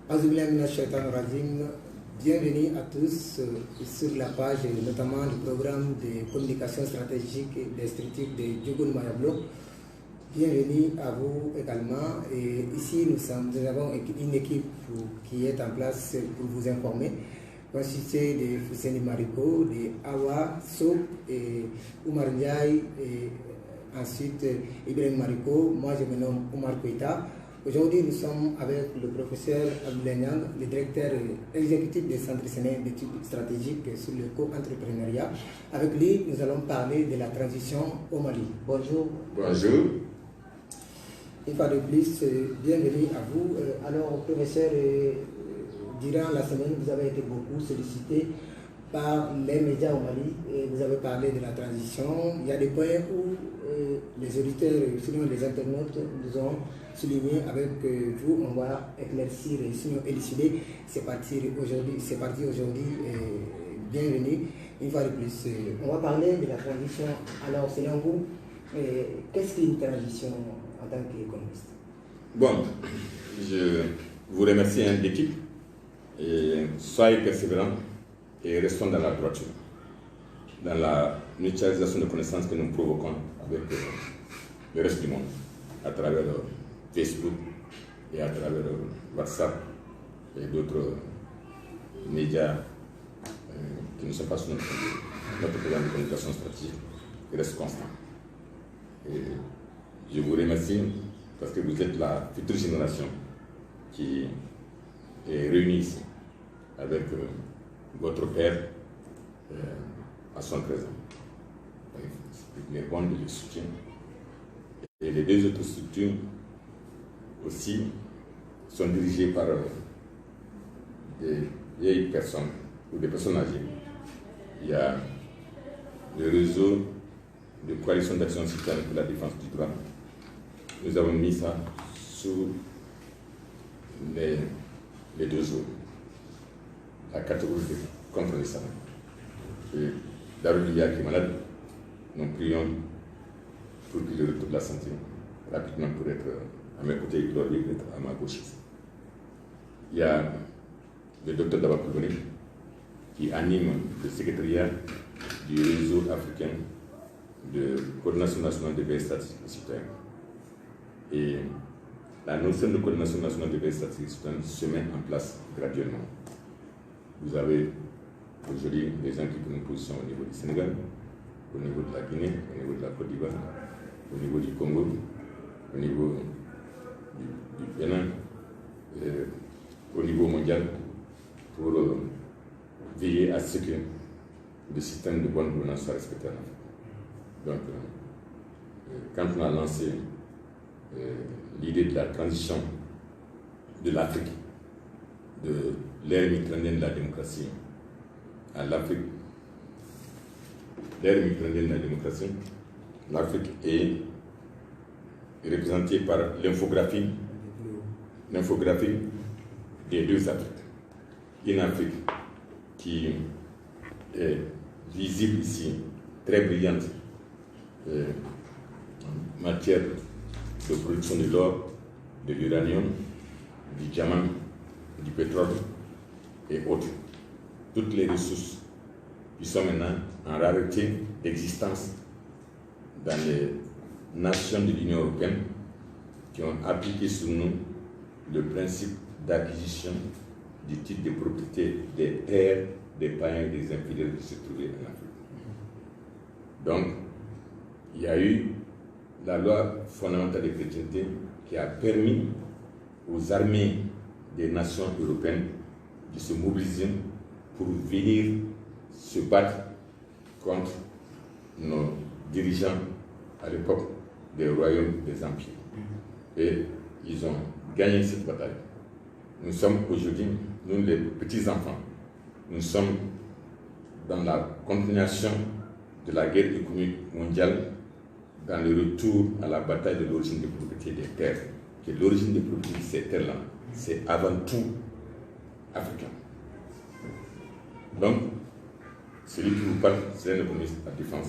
Bienvenue à tous sur la page notamment du programme de communication stratégique et destructive de Diogun Mayablo. Bienvenue à vous également. Et ici, nous avons une équipe qui est en place pour vous informer, constituée de Fousseni Mariko, de Awa, Souk et Oumar Ndiaye, et ensuite Ibrahim Mariko. Moi, je me nomme Oumar Koïta. Aujourd'hui, nous sommes avec le professeur Abdoulaye Niang, le directeur exécutif du Centre sénégalais d'études stratégiques sur le co-entrepreneuriat. Avec lui, nous allons parler de la transition au Mali. Bonjour. Bonjour. Une fois de plus, bienvenue à vous. Alors, professeur, durant la semaine, vous avez été beaucoup sollicité par les médias au Mali. Et vous avez parlé de la transition. Il y a des points où les auditeurs, sinon les internautes, nous ont souligné avec vous. On va éclaircir, sinon élucider. C'est parti aujourd'hui. Bienvenue. Une fois de plus, on va parler de la transition. Alors, selon vous, qu'est-ce qu'une transition en tant qu'économiste? Bon, je vous remercie d'équipe et soyez persévérants et restons dans la droiture, dans la mutualisation de connaissances que nous provoquons avec le reste du monde, à travers Facebook et à travers WhatsApp et d'autres médias qui ne sont pas sur notre programme de communication stratégique, qui reste constant. Et je vous remercie parce que vous êtes la future génération qui est réunie ici avec votre père à son présent. Les bonds de le soutien. Et les deux autres structures aussi sont dirigées par des vieilles personnes ou des personnes âgées. Il y a le réseau de coalition d'action citoyenne pour la défense du droit. Nous avons mis ça sous les deux jours, la catégorie contre les salariés. Et Darulia qui est malade, nous prions pour qu'il retrouve la santé rapidement pour être à mes côtés et glorieux d'être à ma gauche. Il y a le docteur Dabakouloni qui anime le secrétariat du réseau africain de coordination nationale des veilles statistiques citoyennes. Et la notion de coordination nationale des veilles statistiques citoyennes se met en place graduellement. Vous avez aujourd'hui des gens qui prennent position au niveau du Sénégal, au niveau de la Guinée, au niveau de la Côte d'Ivoire, au niveau du Congo, au niveau du Bénin, au niveau mondial, pour veiller à ce que le système de bonne gouvernance soit respecté en Afrique. Donc, quand on a lancé l'idée de la transition de l'Afrique, de l'ère méditerranéenne de la démocratie à l'Afrique, l'ère méditerranéenne de la démocratie, l'Afrique est représentée par l'infographie des deux Afriques. Une Afrique qui est visible ici, très brillante, en matière de production de l'or, de l'uranium, du diamant, du pétrole et autres. Toutes les ressources qui sont maintenant en rareté d'existence dans les nations de l'Union européenne qui ont appliqué sur nous le principe d'acquisition du titre de propriété des terres des païens et des infidèles qui se trouvaient en Afrique. Donc, il y a eu la loi fondamentale de chrétienté qui a permis aux armées des nations européennes de se mobiliser pour venir se battre contre nos dirigeants à l'époque des royaumes des empires. Et ils ont gagné cette bataille. Nous sommes aujourd'hui, nous les petits-enfants, nous sommes dans la continuation de la guerre économique mondiale, dans le retour à la bataille de l'origine des propriétés des terres. Que l'origine des propriétés de ces terres-là, c'est avant tout africain. Donc, celui qui vous parle, c'est un économiste à défense.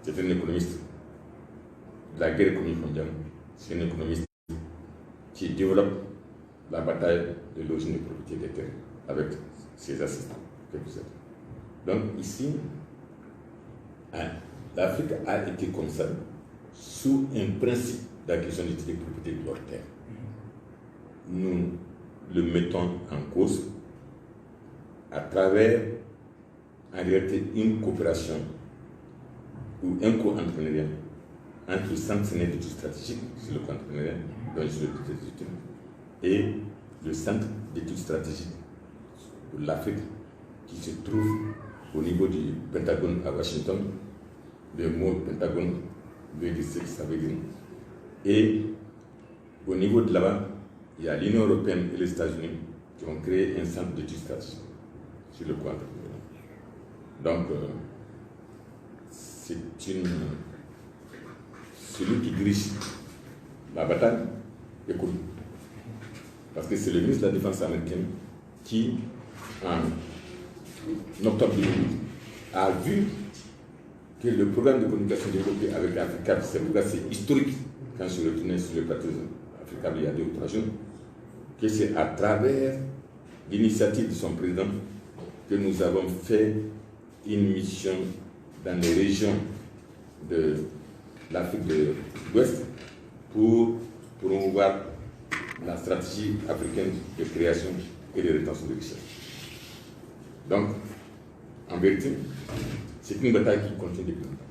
C'est un économiste de la guerre économique mondiale. C'est un économiste qui développe la bataille de l'origine de propriété des terres avec ses assistants que vous êtes. Donc ici, l'Afrique a été comme ça, sous un principe d'acquisition de titres de propriété de leurs terres. Nous le mettons en cause à travers, en réalité, une coopération ou un co-entrepreneuriat entre le Centre sénégalais d'études stratégiques sur le co-entrepreneuriat, dont je suis le directeur, et le Centre d'études stratégiques pour l'Afrique qui se trouve au niveau du Pentagone à Washington. Le mot Pentagone veut dire ce que ça veut dire. Et au niveau de là-bas, il y a l'Union européenne et les États-Unis qui ont créé un centre d'études stratégiques sur le co-entrepreneuriat. Donc, c'est celui qui dirige la bataille économique. Parce que c'est le ministre de la Défense américain qui, en octobre 2008, a vu que le programme de communication développé avec Africa, c'est historique, quand je suis retourné sur le plateau Africa il y a 2 ou 3 jours, que c'est à travers l'initiative de son président que nous avons fait une mission dans les régions de l'Afrique de l'Ouest pour promouvoir la stratégie africaine de création et de rétention de richesses. Donc, en vérité, c'est une bataille qui continue depuis longtemps.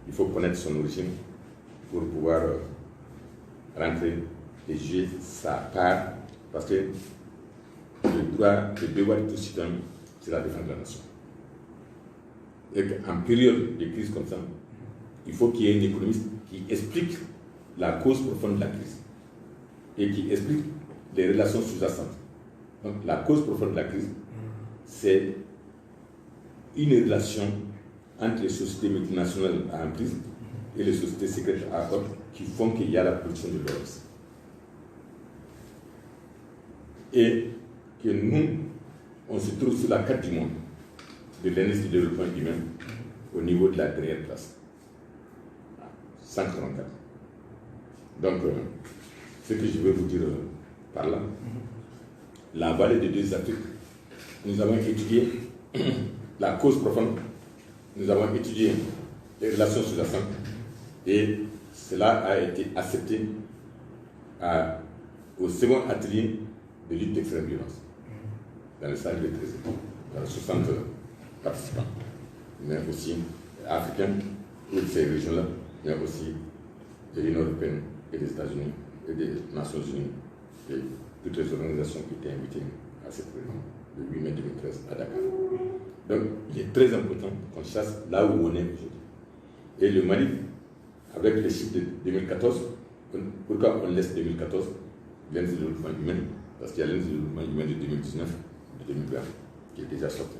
Il faut connaître son origine pour pouvoir rentrer et jouer sa part, parce que le droit, le devoir de tout citoyen, c'est la défense de la nation. Et qu'en période de crise comme ça, il faut qu'il y ait un économiste qui explique la cause profonde de la crise et qui explique les relations sous-jacentes. Donc, la cause profonde de la crise, c'est une relation entre les sociétés multinationales à emprise et les sociétés secrètes à ordre qui font qu'il y a la production de l'or. Et que nous, on se trouve sur la carte du monde de l'indice du développement humain au niveau de la dernière place. 134. Donc, ce que je veux vous dire par là, la vallée des 2 Afriques, nous avons étudié la cause profonde, nous avons étudié les relations sous-jacentes et cela a été accepté au second atelier de lutte d'extrême violence dans le salle de 13, dans 60 participants, mais aussi africains, toutes ces régions-là, mais aussi de l'Union européenne et des États-Unis et des Nations Unies et toutes les organisations qui étaient invitées à cette réunion le 8 mai 2013 à Dakar. Donc, il est très important qu'on chasse là où on est aujourd'hui. Et le Mali, avec les chiffres de 2014, pourquoi on laisse 2014, l'indice de développement humain? Parce qu'il y a l'indice de développement humain de 2019, de 2020, qui est déjà sorti.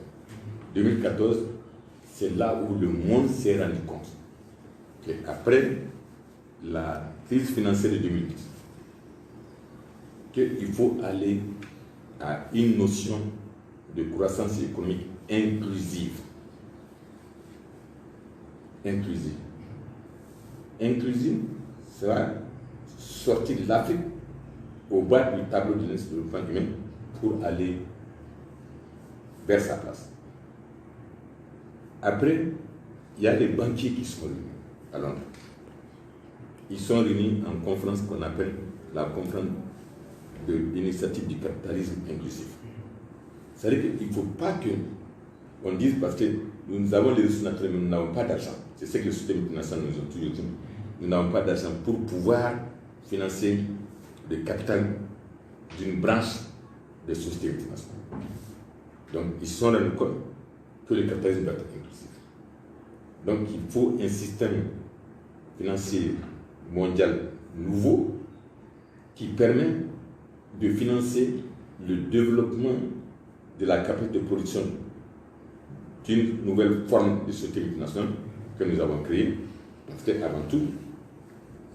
2014, c'est là où le monde s'est rendu compte qu'après la crise financière de 2010, qu'il faut aller à une notion de croissance économique inclusive. Inclusive, sera sortir de l'Afrique au bas du tableau de l'indice de développement humain pour aller vers sa place. Après, il y a les banquiers qui sont réunis à Londres. Ils sont réunis en conférence qu'on appelle la conférence de l'initiative du capitalisme inclusif. C'est-à-dire qu'il ne faut pas qu'on dise parce que nous avons les ressources naturelles, mais nous n'avons pas d'argent. C'est ce que les sociétés multinationales nous ont toujours dit. Nous n'avons pas d'argent pour pouvoir financer le capital d'une branche des sociétés multinationales. Donc, ils se sont rendus compte que le capitalisme doit être inclusif. Donc, il faut un système financier mondial nouveau qui permet de financer le développement de la capacité de production d'une nouvelle forme de société multinationale que nous avons créée. Parce qu'avant tout,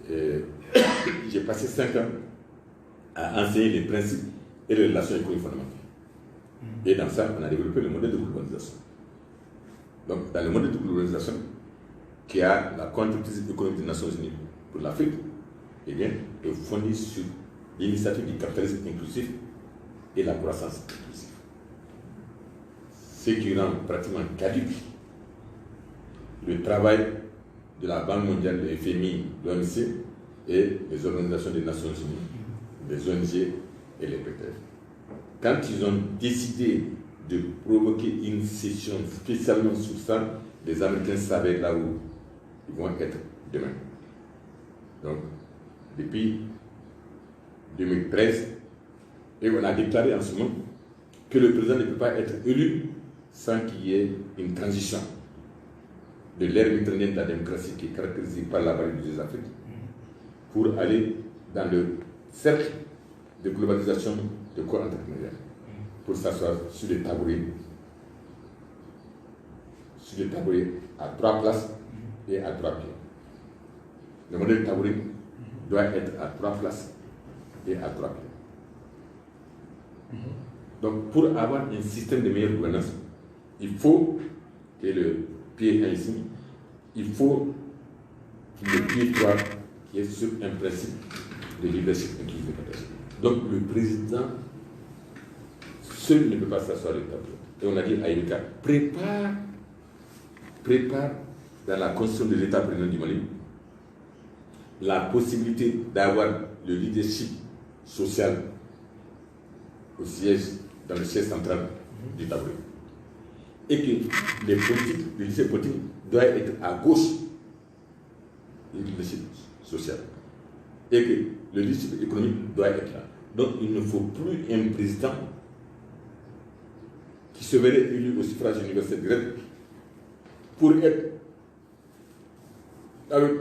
j'ai passé 5 ans à enseigner les principes et les relations économiques fondamentales. Et dans ça, on a développé le modèle de globalisation. Donc, dans le modèle de globalisation, qui a la contribution économique des Nations Unies pour l'Afrique, eh bien, est fondé sur l'initiative du capitalisme inclusif et la croissance inclusive. Ce qui rend pratiquement caduque le travail de la Banque mondiale, le FMI, l'OMC et les organisations des Nations Unies, les ONG et les PTF. Quand ils ont décidé de provoquer une session spécialement sur ça, les Américains savaient là où ils vont être demain. Donc, depuis 2013, et on a déclaré en ce moment que le président ne peut pas être élu sans qu'il y ait une transition de l'ère méditerranéenne de la démocratie qui est caractérisée par la vallée des Afriques pour aller dans le cercle de globalisation de corps entrepreneurial, pour s'asseoir sur des tabourets à 3 places et à 3 pieds. Le modèle de tabouret doit être à 3 places et à 3 pieds. Donc, pour avoir un système de meilleure gouvernance, il faut que le pied 1 ici, il faut le pied 3 qui est sur un principe de leadership inclusif. Donc, le président seul ne peut pas s'asseoir le tableau. Et on a dit à Ibeka, prépare dans la constitution de l'État président du Mali la possibilité d'avoir le leadership social au siège, dans le siège central du tableau. Et que les politiques, le leadership politique doit être à gauche du leadership social. Et que le leadership économique doit être là. Donc il ne faut plus un président qui se verrait élu au suffrage universel direct pour être avec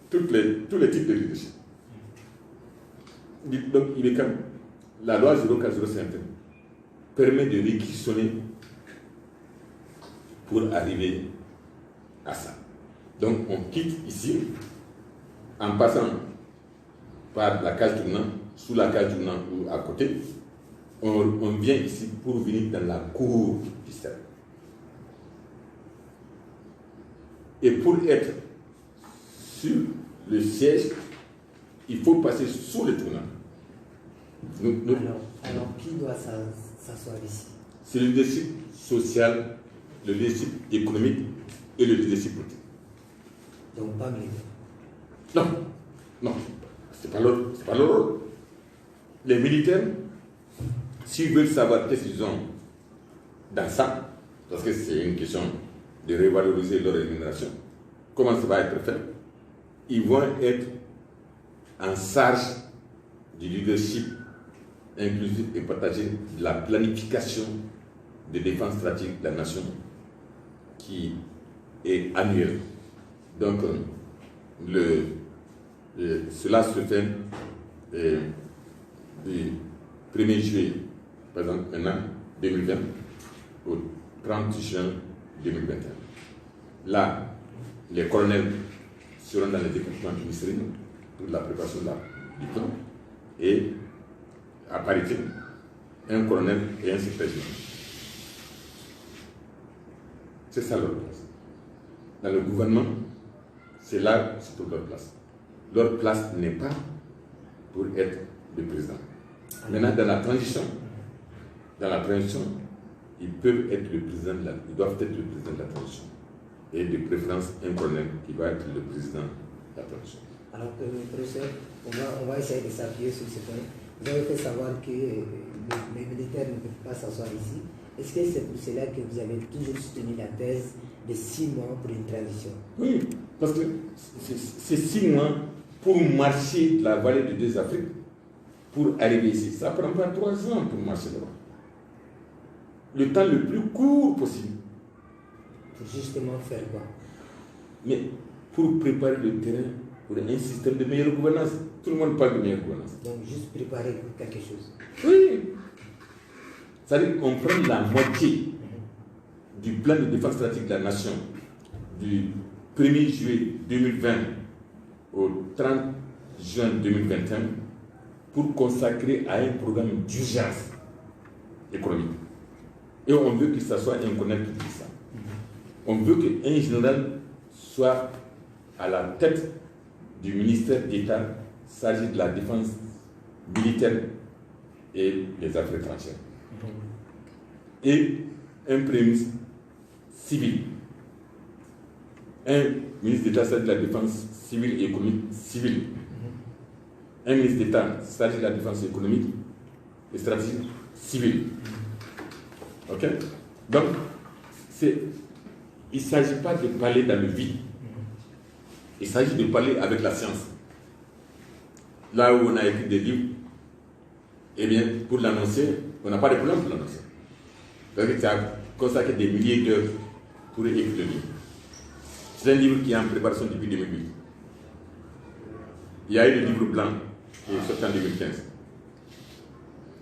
tous les types de leadership. Donc il est comme la loi 0405 permet de réquisitionner pour arriver à ça. Donc on quitte ici en passant par la case tournante, sous la case tournante ou à côté, on vient ici pour venir dans la cour du stade. Et pour être sur le siège, il faut passer sous le tournant. Alors, qui doit s'asseoir ici? C'est le leadership social, le leadership économique et le leadership politique. Donc pas militaire. Non, c'est pas leur rôle. Les militaires, s'ils veulent savoir qu'est-ce qu'ils ont dans ça, parce que c'est une question de revaloriser leur rémunération, comment ça va être fait, ils vont être en charge du leadership inclusif et partagé de la planification de défense stratégique de la nation qui est annuelle. Donc, cela se fait du 1er juillet, par exemple, maintenant, 2020, au 30 juin 2021. Là, les colonels seront dans les départements ministériels pour la préparation du plan et à parité, un colonel et un secrétaire général. C'est ça leur place. Dans le gouvernement, c'est là c'est pour leur place. Leur place n'est pas pour être le président. Maintenant, dans la transition, ils peuvent être le président, ils doivent être le président de la transition. Et de préférence, un colonel qui va être le président de la transition. Alors, professeur, on va essayer de s'appuyer sur ce point. Vous avez fait savoir que les militaires ne peuvent pas s'asseoir ici. Est-ce que c'est pour cela que vous avez toujours soutenu la thèse de 6 mois pour une transition? Oui, parce que c'est 6 mois pour marcher de la vallée des 2 Afriques pour arriver ici. Ça prend pas 3 ans pour marcher là-bas. Le temps le plus court possible. Pour justement faire quoi? Mais pour préparer le terrain pour un système de meilleure gouvernance. Tout le monde parle de meilleure gouvernance. Donc juste préparer pour quelque chose. Oui. C'est-à-dire qu'on prend la moitié du plan de défense stratégique de la nation du 1er juillet 2020 au 30 juin 2021 pour consacrer à un programme d'urgence économique. Et on veut que ça soit un colonel qui dit ça. On veut qu'un général soit à la tête du ministère d'État chargé de la défense militaires et les affaires étrangères. Et un premier ministre civil. Un ministre d'État chargé de la défense civile et économique civile. Un ministre d'État chargé de la défense économique et stratégique civile. Ok? Donc, il ne s'agit pas de parler dans le vide. Il s'agit de parler avec la science. Là où on a écrit des livres, eh bien, pour l'annoncer, on n'a pas de problème pour l'annoncer. Parce que tu as consacré des milliers d'heures pour écrire le livre. C'est un livre qui est en préparation depuis 2008. Il y a eu le livre blanc qui est sorti en 2015.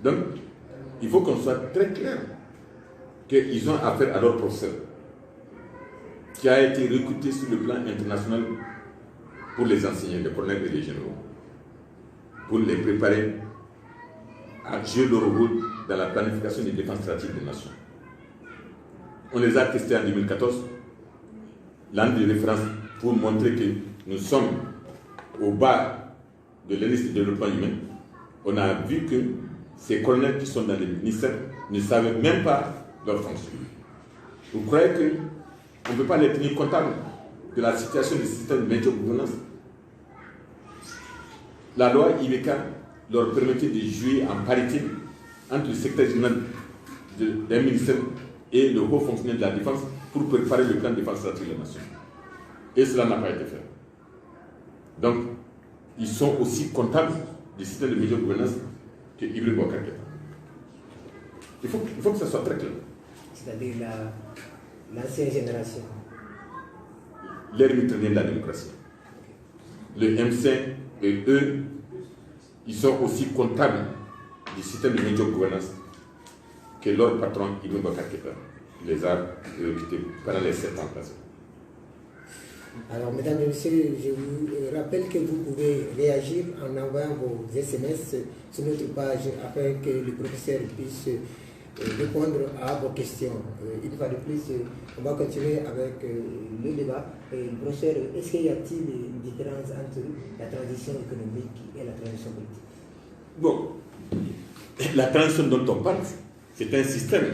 Donc, il faut qu'on soit très clair qu'ils ont affaire à leur professeur, qui a été recruté sur le plan international pour les enseigner, les colonels et les généraux, pour les préparer à jouer leur rôle dans la planification des défenses stratégiques des nations. On les a testés en 2014, l'année de référence pour montrer que nous sommes au bas de l'indice de développement humain. On a vu que ces colonels qui sont dans les ministères ne savaient même pas leur fonction. Vous croyez qu'on ne peut pas les tenir comptables de la situation du système de médio-gouvernance? La loi IBK leur permettait de jouer en parité entre le secrétaire général d'un ministère et le haut fonctionnaire de la défense pour préparer le plan de défense stratégique de la nation. Et cela n'a pas été fait. Donc, ils sont aussi comptables du système de médio-gouvernance que Ibrahim Boubacar Keïta. Il faut que ça soit très clair. C'est-à-dire l'ancienne génération. L'ermite de la démocratie. Le MC et eux, ils sont aussi comptables du système de médio-gouvernance que leur patron Ibrahim Boubacar Keïta les a recrutés pendant les 7 ans passés. Alors, mesdames et messieurs, je vous rappelle que vous pouvez réagir en envoyant vos SMS sur notre page afin que le professeur puisse répondre à vos questions. Une fois de plus, on va continuer avec le débat. Professeur, est-ce qu'il y a-t-il une différence entre la transition économique et la transition politique? Bon, la transition dont on parle, c'est un système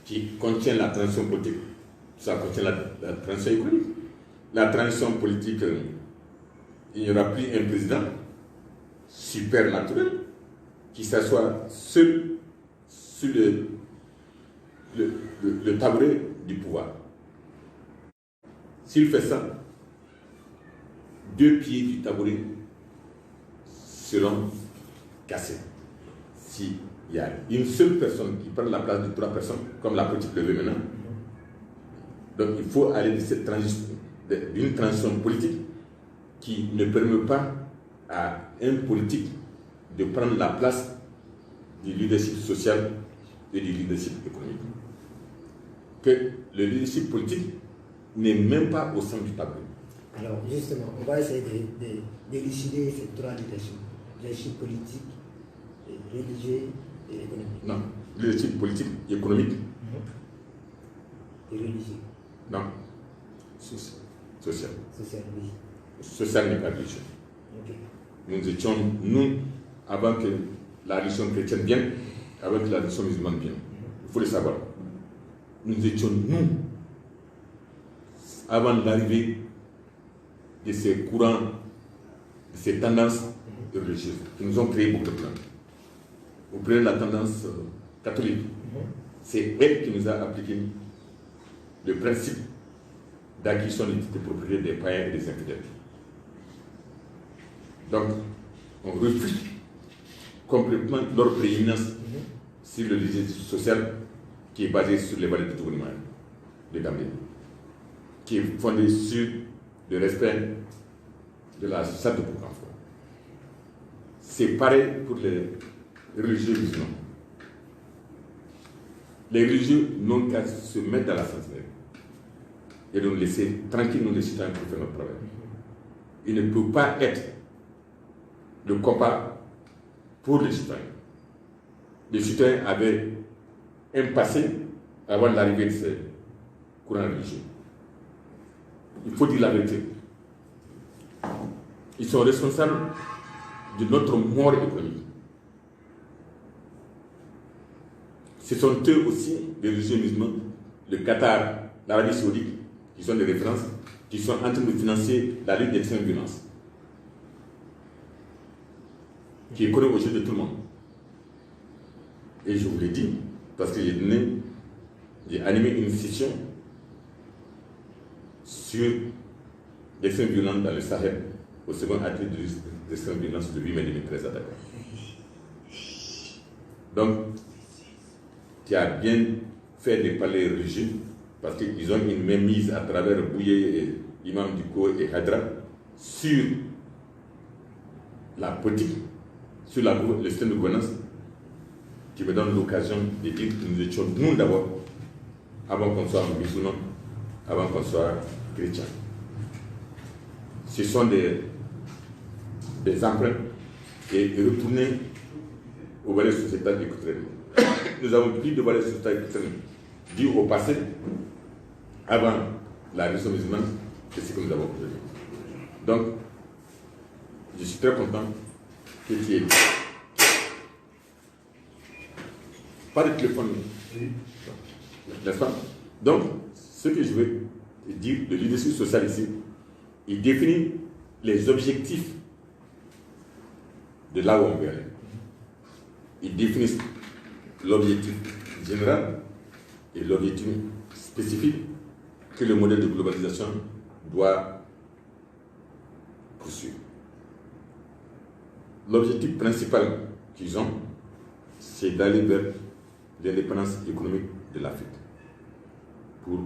qui contient la transition politique. Ça contient la transition économique. La transition politique, il n'y aura plus un président supernaturel qui s'assoit seul sur le tabouret du pouvoir. S'il fait ça, 2 pieds du tabouret seront cassés. S'il y a une seule personne qui prend la place de 3 personnes, comme la politique le veut maintenant, donc il faut aller de cette transition, d'une transition politique qui ne permet pas à un politique de prendre la place du leadership social et du leadership économique. Que le leadership politique n'est même pas au centre du tableau. Alors justement, on va essayer d'élucider ces 3 leaderships. Leadership politique, religieux et économique. Non, leadership politique, économique. Et religieux. Non, social. Social, oui. Social n'est pas religieux. Okay. Nous étions, avant que la religion chrétienne vienne, avant que la religion musulmane vienne, il faut le savoir. Nous étions, avant l'arrivée de ces courants, de ces tendances religieuses, qui nous ont créé beaucoup de problèmes. Vous prenez la tendance catholique, c'est elle qui nous a appliqué le principe d'acquisition des titres de propriété des païens et des infidèles. Donc, on refuse complètement leur prééminence sur le leadership social qui est basé sur les valeurs du gouvernement de Gambie, qui est fondé sur le respect de la société de Boukanfo. C'est pareil pour les religieux musulmans. Les religieux n'ont qu'à se mettre dans la sentinelle et de nous laisser tranquilles, nous les citoyens, pour faire notre travail. Il ne peut pas être le combat pour les citoyens. Les citoyens avaient un passé avant l'arrivée de ces courants religieux. Il faut dire la vérité. Ils sont responsables de notre mort économique. ce sont eux aussi, les religieux musulmans, le Qatar, l'Arabie Saoudite, qui sont des références, qui sont en train de financer la lutte d'extrême violence, qui est connue aux yeux de tout le monde. Et je vous l'ai dit, parce que j'ai animé une session sur l'extrême violence dans le Sahel, au second atelier de l'extrême violence le 8 mai 2013 à Dakar. Donc, qui a bien fait des palais religieux, parce qu'ils ont une mainmise à travers Bouye et Imam Diko et Hadra sur la politique, sur le système de gouvernance, qui me donne l'occasion de dire que nous étions nous d'abord, avant qu'on soit musulmans, avant qu'on soit chrétiens. Ce sont des empreintes et retourner aux valeurs sociétales et culturelles. Nous avons plus de valeurs sociétales et culturelles dues au passé, avant la religion musulmane, que ce que nous avons aujourd'hui. Donc, je suis très content que tu aies. Pas de téléphone, n'est-ce pas? Donc, ce que je veux dire, le leadership social ici, il définit les objectifs de là où on veut aller. Il définit l'objectif général et l'objectif spécifique que le modèle de globalisation doit poursuivre. L'objectif principal qu'ils ont, c'est d'aller vers l'indépendance économique de l'Afrique pour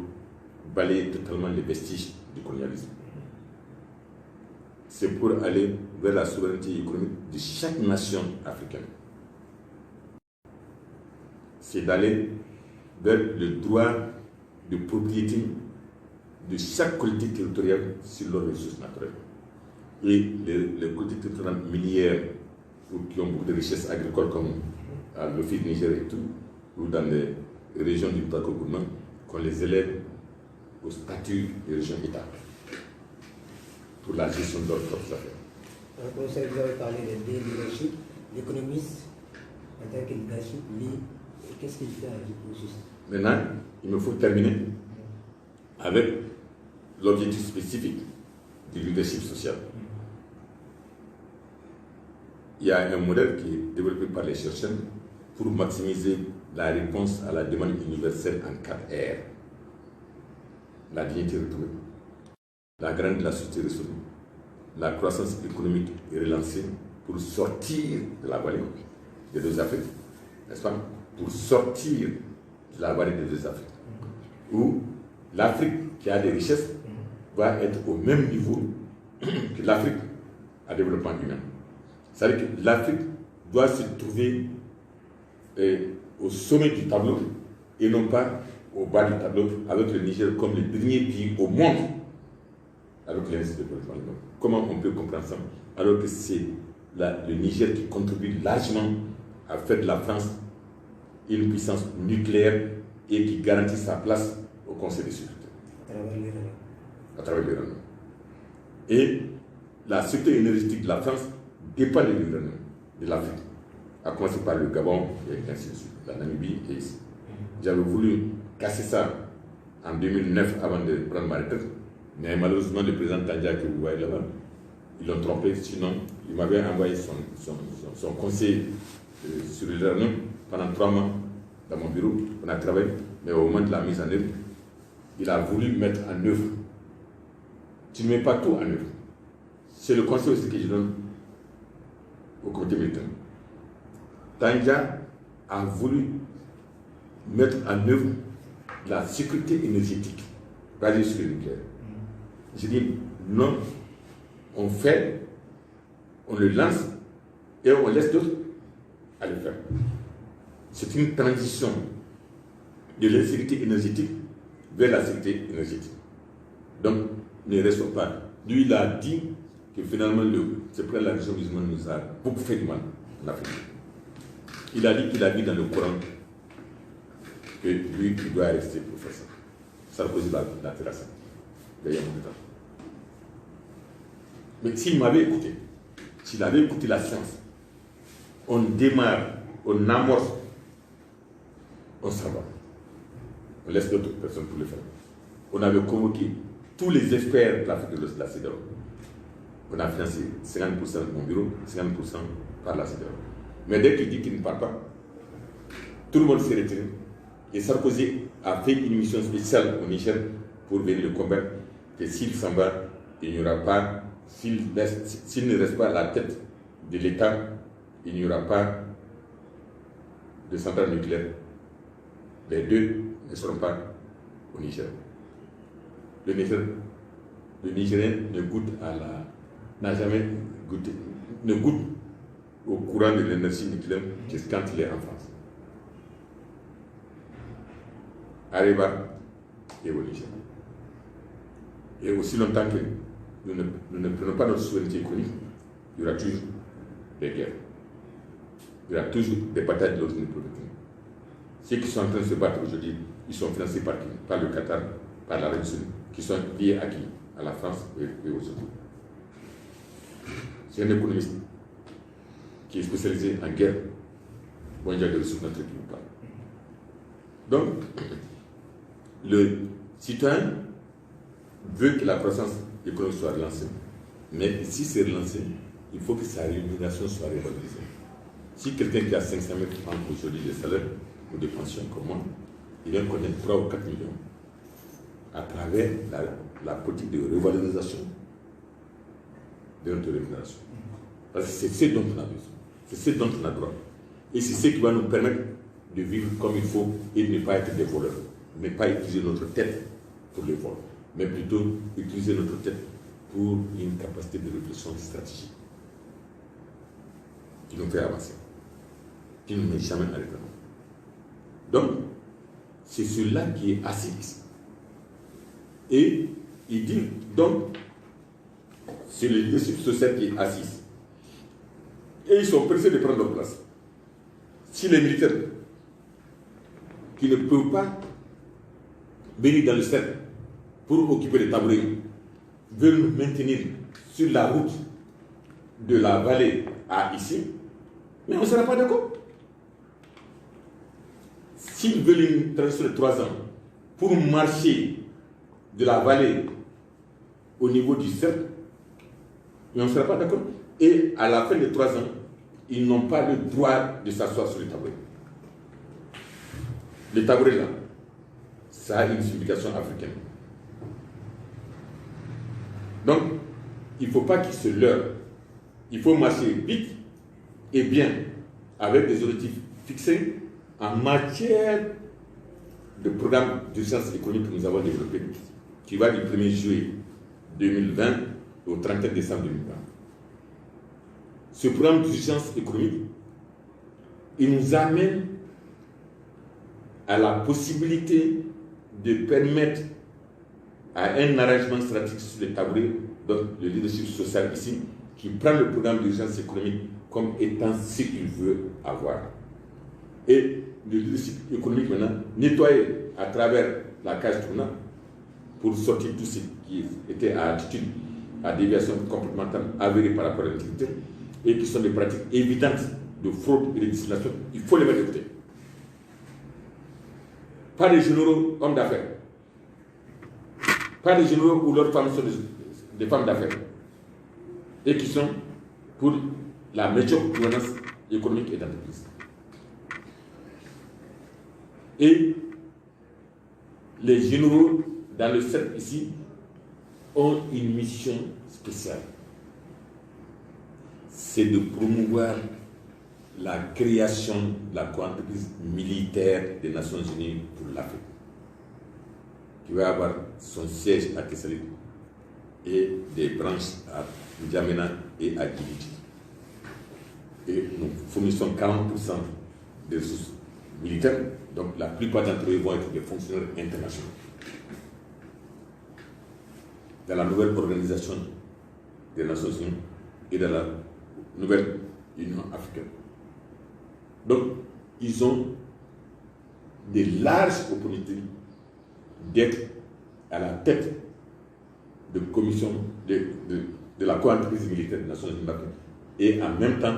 balayer totalement les vestiges du colonialisme. C'est pour aller vers la souveraineté économique de chaque nation africaine. C'est d'aller vers le droit de propriété de chaque collectivité territoriale sur leurs ressources naturelles. Et les collectivités territoriales minières, qui ont beaucoup de richesses agricoles comme à l'Office Niger et tout, ou dans les régions du Tako-Gourmand, qu'on les élève au statut de région État pour la gestion de leurs propres affaires. Professeur, vous avez parlé de leadership, l'économiste, en tant que leadership, qu'est-ce qu'il fait avec le processus? Maintenant, il me faut terminer avec l'objectif spécifique du leadership social. Il y a un modèle qui est développé par les chercheurs pour maximiser la réponse à la demande universelle en 4 R. La dignité retrouvée, la grandeur de la société résolue, la croissance économique est relancée pour sortir de la vallée des deux Afriques, n'est-ce pas? Pour sortir de la vallée des deux Afriques, où l'Afrique qui a des richesses va être au même niveau que l'Afrique à développement humain. C'est-à-dire que l'Afrique doit se trouver au sommet du tableau et non pas au bas du tableau, avec le Niger comme le dernier pays au monde avec l'indice de développement humain. Comment on peut comprendre ça alors que c'est le Niger qui contribue largement à faire de la France une puissance nucléaire et qui garantit sa place au Conseil de sécurité. À travers l'uranium. Et la sécurité énergétique de la France dépend de l'uranium, de l'Afrique, à commencer par le Gabon et ainsi de suite, la Namibie et ici. J'avais voulu casser ça en 2009 avant de prendre ma retraite, mais malheureusement le président Tandja que vous voyez là-bas, ils l'ont trompé, sinon il m'avait envoyé son conseil sur l'uranium pendant 3 mois dans mon bureau, on a travaillé, mais au moment de la mise en œuvre, il a voulu mettre en œuvre. Tu ne mets pas tout en œuvre. C'est le conseil aussi que je donne au comité militaire. Tandja a voulu mettre en œuvre la sécurité énergétique basée sur le nucléaire. Je dis non, on fait, on le lance et on laisse d'autres à le faire. C'est une transition de l'insécurité énergétique vers la sécurité énergétique. Donc, ne restons pas. Lui, il a dit que finalement, c'est pour la religion musulmane nous a beaucoup fait du mal en Afrique. Il a dit qu'il a vu dans le Coran que lui, il doit rester pour faire ça. Sarkozy l'a fait ça. Il y a beaucoup de temps. Mais s'il m'avait écouté, s'il avait écouté la science, on démarre, on amorce on s'en va. On laisse d'autres personnes pour le faire. On avait convoqué tous les experts de l'Afrique de l'Ouest de la CEDEAO. On a financé 50% de mon bureau, 50% par la CEDEAO. Mais dès qu'il dit qu'il ne part pas, tout le monde s'est retiré. Et Sarkozy a fait une mission spéciale au Niger pour venir le combattre. Que s'il s'en va, il n'y aura pas, s'il ne reste pas à la tête de l'État, il n'y aura pas de centrale nucléaire. Les deux ne seront pas au Niger. Le Nigérien ne goûte n'a jamais goûté, ne goûte au courant de l'énergie nucléaire que quand il est en France. Areva et au Niger. Et aussi longtemps que nous ne prenons pas notre souveraineté économique, il y aura toujours des guerres. Il y aura toujours des batailles de l'autre niveau. Ceux qui sont en train de se battre aujourd'hui, ils sont financés par qui? Par le Qatar, par l'Arabie Saoudite, qui sont liés à qui? À la France et aux autres. C'est un économiste qui est spécialisé en guerre mondiale des ressources naturelles qui nous parle. Donc, le citoyen veut que la croissance économique soit relancée. Mais si c'est relancé, il faut que sa rémunération soit révalorisée. Si quelqu'un qui a 500 000 francs aujourd'hui de salaire ou de pension comme moi, il vient connaître 3 ou 4 millions à travers la politique de revalorisation de notre rémunération. Parce que c'est ce dont on a besoin, c'est ce dont on a droit. Et c'est ce qui va nous permettre de vivre comme il faut et de ne pas être des voleurs. Ne pas utiliser notre tête pour les vols, mais plutôt utiliser notre tête pour une capacité de réflexion stratégique qui nous fait avancer, qui ne nous met jamais à l'écran. Donc, c'est celui-là qui est assis. Et il dit, donc, c'est le leadership social qui est assis. Et ils sont pressés de prendre leur place. Si les militaires qui ne peuvent pas venir dans le cercle pour occuper les tabourets veulent nous maintenir sur la route de la vallée à ici, mais on ne sera pas d'accord. S'ils veulent une transition de 3 ans pour marcher de la vallée au niveau du cercle, mais on ne sera pas d'accord. Et à la fin de 3 ans, ils n'ont pas le droit de s'asseoir sur le tabouret. Le tabouret là, ça a une signification africaine. Donc, il ne faut pas qu'ils se leurrent. Il faut marcher vite et bien, avec des objectifs fixés en matière de programme d'urgence économique que nous avons développé, qui va du 1er juillet 2020 au 31 décembre 2020. Ce programme d'urgence économique, il nous amène à la possibilité de permettre à un arrangement stratégique sur les tabourets, donc le leadership social ici, qui prend le programme d'urgence économique comme étant ce qu'il veut avoir. Et le leadership économique maintenant, nettoyé à travers la cage tournante pour sortir tout ce qui était à attitude, à déviation comportementale avérée par rapport à l'activité, et qui sont des pratiques évidentes de fraude et de dissimulation, il faut les mettre de côté. Pas des généraux hommes d'affaires. Pas des généraux où leurs femmes sont des femmes d'affaires. Et qui sont pour la meilleure gouvernance économique et d'entreprise. Et les généraux dans le cercle ici ont une mission spéciale. C'est de promouvoir la création de la co-entreprise militaire des Nations Unies pour l'Afrique, qui va avoir son siège à Thessalonique et des branches à N'Djamena et à Djibouti. Et nous fournissons 40% des ressources militaires, donc la plupart d'entre eux vont être des fonctionnaires internationaux. Dans la nouvelle organisation des Nations Unies et dans la nouvelle Union africaine. Donc, ils ont de larges opportunités d'être à la tête de commission de la co-entreprise militaire des Nations Unies et en même temps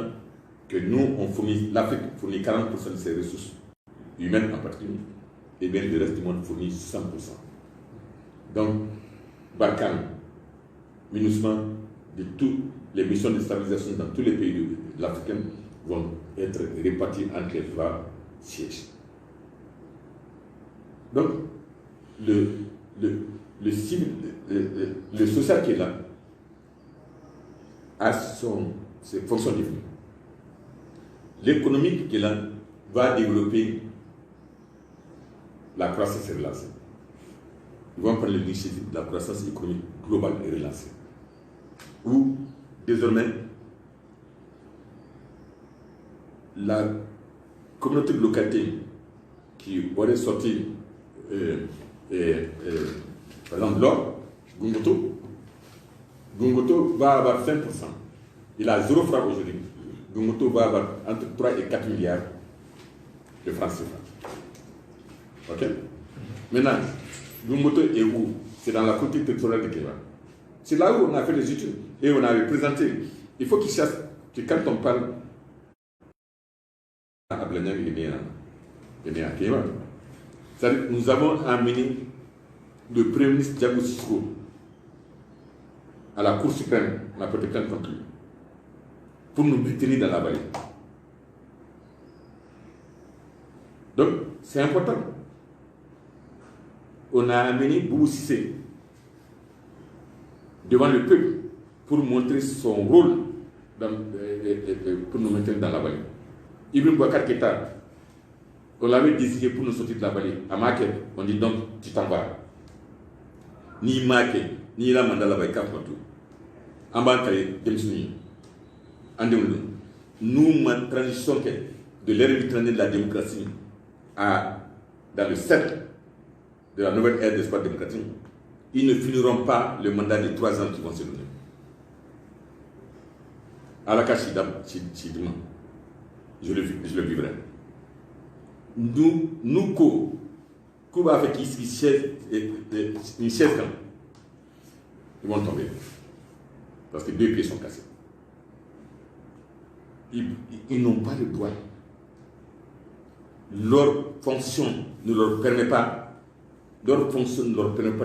que nous, on fournit, l'Afrique fournit 40% de ses ressources humaine en particulier, et bien le reste du monde fournit 100%. Donc, Barkhane, MINUSMA, de toutes les missions de stabilisation dans tous les pays de l'Afrique vont être répartis entre les trois sièges. Donc, le social qui est là a ses fonctions définies. L'économique qui est là va développer la croissance et relancée. Ils vont prendre l'initiative de la croissance économique globale et relancée. Où, désormais, la communauté de localité qui aurait sorti, par exemple, l'or, Gungoto va avoir 5%. Il a 0 francs aujourd'hui. Gungoto va avoir entre 3 et 4 milliards de francs CFA. Ok? Maintenant, Gungoto est où? C'est dans la côté territoriale de Kéba. C'est là où on a fait les études et on avait présenté. Il faut qu'ils sachent que quand on parle à Blagnac et bien à Kéba, c'est-à-dire que nous avons amené le Premier ministre Diago Sissoko à la Cour suprême, on a porté plainte contre lui, pour nous maintenir dans la vallée. Donc, c'est important. On a amené Boubou Cissé devant le peuple pour montrer son rôle pour nous maintenir dans la vallée. Ibrahim Boubacar Keïta, on l'avait désigné pour nous sortir de la vallée. À Maké, on dit donc tu t'en vas. Ni Maké, ni la Mandala Baïka Pantou. En bas, nous, ma transition de l'ère méditerranéenne de la démocratie dans le cercle de la nouvelle ère d'espoir démocratique, ils ne finiront pas le mandat de 3 ans qui vont se donner. Alaka Chidima, je le vivrai. Nous, Kuba avec une chaise quand ils vont tomber. Parce que 2 pieds sont cassés. Ils n'ont pas le droit. Leur fonction ne leur permet pas de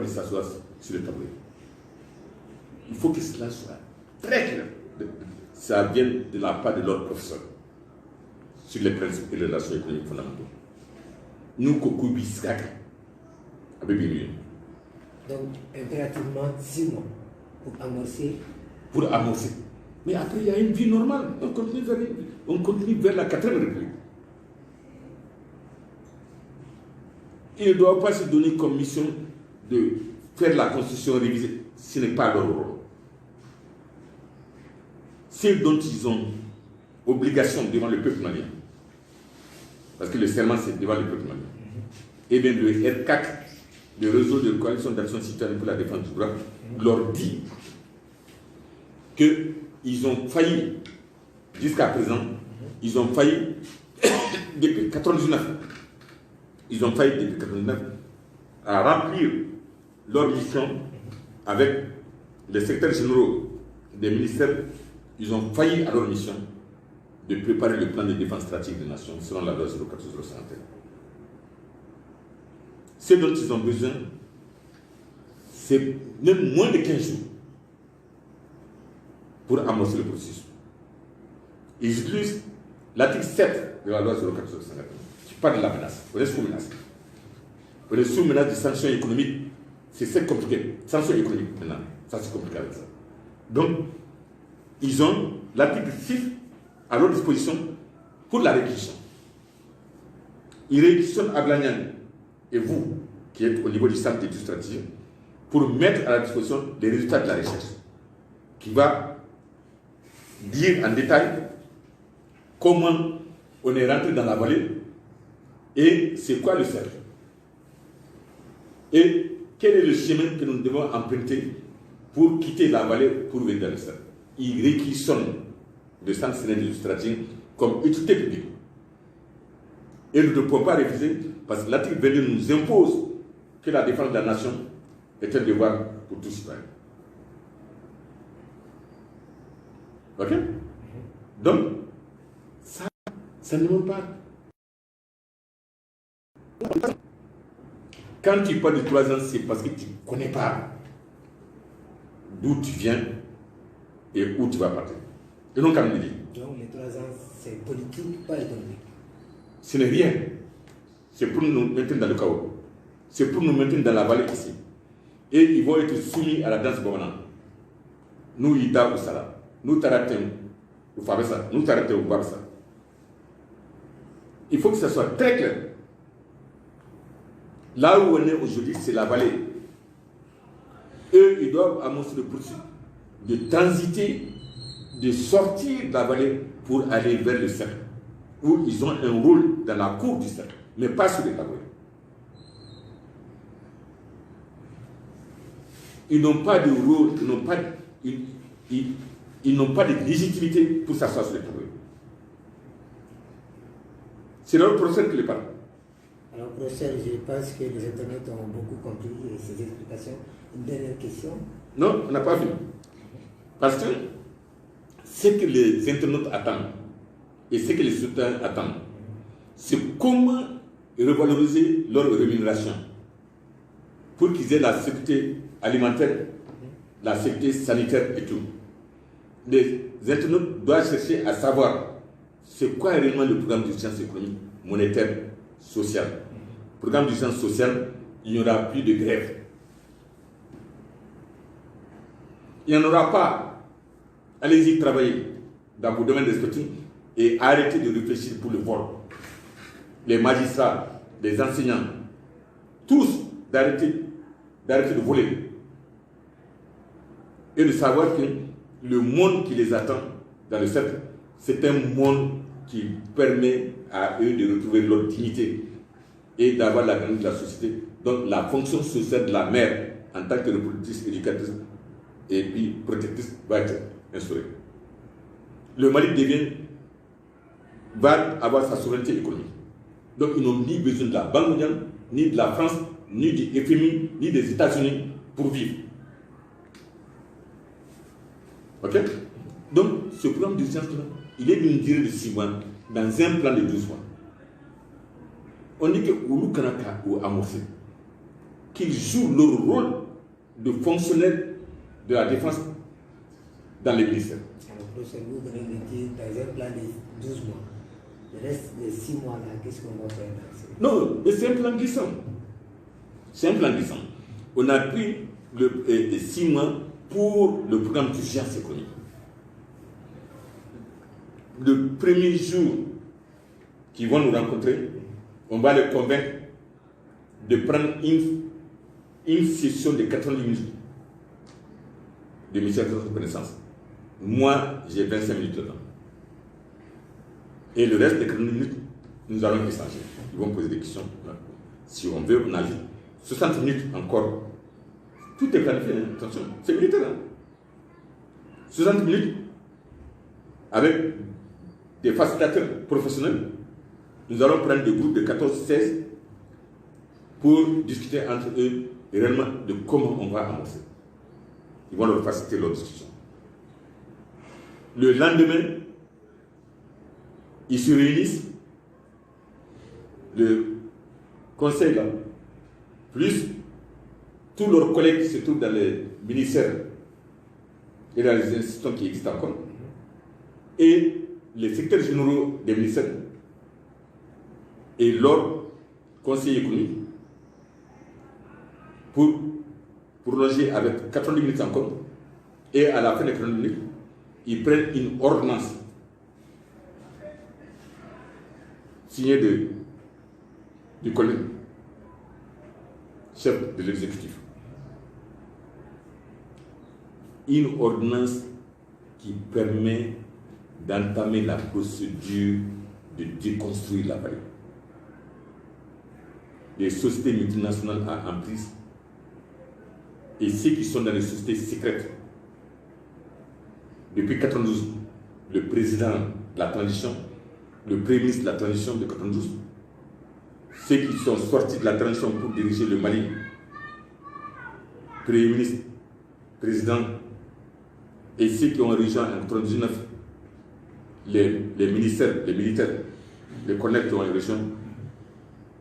s'asseoir sur le tableau. Il faut que cela soit très clair. Ça vient de la part de leur professeur sur les principes et les relations économiques fondamentaux. Nous, Kokubi Skaka, avec Binuye. Donc, impérativement 6 mois pour amorcer. Mais après, il y a une vie normale. On continue vers la 4e République. Ils ne doivent pas se donner comme mission de faire la constitution révisée. Ce n'est pas leur rôle. C'est dont ils ont obligation devant le peuple malien. Parce que le serment, c'est devant le peuple malien. Et bien, le R4, le réseau de coalition d'action citoyenne pour la défense du droit, leur dit qu'ils ont failli, jusqu'à présent, ils ont failli depuis 1999. Ils ont failli depuis 1999 à remplir leur mission avec les secrétaires généraux des ministères. Ils ont failli à leur mission de préparer le plan de défense stratégique des nations selon la loi 014-051. Ce dont ils ont besoin, c'est même moins de 15 jours pour amorcer le processus. Ils utilisent l'article 7 de la loi 014-051 qui parle de la menace. On est sous menace. On est sous menace de sanctions économiques. C'est compliqué. Sanctions économiques maintenant. Ça, c'est compliqué avec ça. Donc, ils ont l'article 6 à leur disposition pour la réquisition. Ils réquisitionnent Ablagnan et vous, qui êtes au niveau du centre d'études stratégiques, pour mettre à la disposition les résultats de la recherche, qui va dire en détail comment on est rentré dans la vallée et c'est quoi le cercle. Et quel est le chemin que nous devons emprunter pour quitter la vallée pour venir dans le cercle. Ils réquisitionnent le centre d'études stratégiques comme utilité publique. Et nous ne pouvons pas refuser parce que l'article 22 nous impose que la défense de la nation est un devoir pour tous citoyens. Ok? Donc, ça ne demande pas Quand tu parles de 3 ans, c'est parce que tu ne connais pas d'où tu viens et où tu vas partir. Et non, comme il dit. Donc les 3 ans, c'est politique, pas économique. Ce n'est rien. C'est pour nous maintenir dans le chaos. C'est pour nous maintenir dans la vallée ici. Et ils vont être soumis à la danse Bamana. Nous, Ita ou Sala. Nous, Taratem ou Fabessa. Nous, Taratem ou Babsa. Il faut que ça soit très clair. Là où on est aujourd'hui, c'est la vallée. Eux, ils doivent annoncer le poursuite de transiter, de sortir de la vallée pour aller vers le cercle, où ils ont un rôle dans la cour du cercle, mais pas sur les tabouets. Ils n'ont pas de rôle, ils n'ont pas de légitimité pour s'asseoir sur les tabouets. C'est leur professeur qui les parle. Alors, professeur, je pense que les internautes ont beaucoup compris ces explications. Une dernière question. Non, on n'a pas fini. Parce que ce que les internautes attendent et ce que les citoyens attendent, c'est comment revaloriser leur rémunération pour qu'ils aient la sécurité alimentaire, la sécurité sanitaire et tout. Les internautes doivent chercher à savoir c'est quoi réellement le programme d'urgence économique, monétaire, sociale. Programme d'urgence sociale, il n'y aura plus de grève. Il n'y en aura pas. Allez-y travailler dans vos domaines d'expertise et arrêtez de réfléchir pour le vol. Les magistrats, les enseignants, tous d'arrêter de voler. Et de savoir que le monde qui les attend dans le cercle, c'est un monde qui permet à eux de retrouver leur dignité et d'avoir la grandeur de la société. Donc la fonction sociale de la mère en tant que reproductrice, éducatrice et puis protectrice va être instaurée. Le Mali va avoir sa souveraineté économique. Donc ils n'ont ni besoin de la Banque mondiale, ni de la France, ni du FMI, ni des États-Unis pour vivre. Ok? Donc ce programme d'urgence-là, il est d'une durée de 6 mois dans un plan de 12 mois. On dit que Oulu Kanaka ou Amorcé, qu'ils jouent leur rôle de fonctionnaire de la défense dans les ministères. Alors, professeur, vous venez de dire dans un plan de 12 mois. Le reste des 6 mois-là, qu'est-ce qu'on va faire dans Non, mais c'est un plan glissant. C'est un plan glissant. On a pris 6 mois pour le programme d'urgence économique. Le premier jour qu'ils vont nous rencontrer, on va les convaincre de prendre une session de 90 minutes de mission de connaissance. Moi, j'ai 25 minutes dedans. Et le reste des 90 minutes, nous allons échanger. Ils vont poser des questions. Si on veut, on ajoute 60 minutes encore. Tout est planifié, hein. Attention, c'est militaire. Hein. 60 minutes avec des facilitateurs professionnels. Nous allons prendre des groupes de 14-16 pour discuter entre eux et réellement de comment on va avancer. Ils vont leur faciliter leur discussion. Le lendemain, ils se réunissent, le conseil là, plus tous leurs collègues qui se trouvent dans les ministères et dans les institutions qui existent encore, et les secrétaires généraux des ministères et leurs conseillers économiques pour prolonger avec 90 minutes encore, et à la fin des 90 minutes, ils prennent une ordonnance signée du collègue chef de l'exécutif. Une ordonnance qui permet d'entamer la procédure de déconstruire la vallée. Les sociétés multinationales en prise et ceux qui sont dans les sociétés secrètes. Depuis 1992, le président de la transition, le premier ministre de la transition de 1992, ceux qui sont sortis de la transition pour diriger le Mali, premier ministre, président, et ceux qui ont rejoint en 1999 les ministères, les militaires, les collègues qui ont rejoint,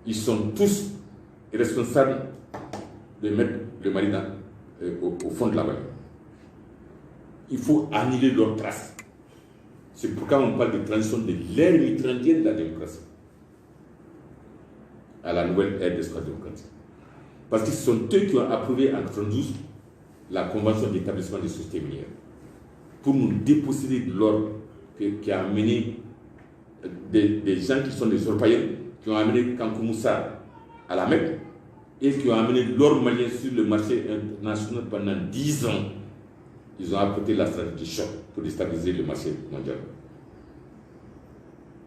ils sont tous responsables de mettre le Mali au fond de la vallée. Il faut annuler leurs traces. C'est pourquoi on parle de transition de l'ère mitterrandienne de la démocratie à la nouvelle ère d'espace démocratique. Parce que ce sont eux qui ont approuvé en 1992 la convention d'établissement des sociétés minières pour nous déposséder de l'or qui a amené des gens qui sont des orpailleurs, qui ont amené Kankou Moussa à la Mecque et qui ont amené l'or malien sur le marché international pendant 10 ans. Ils ont apporté la stratégie choc pour déstabiliser le marché mondial.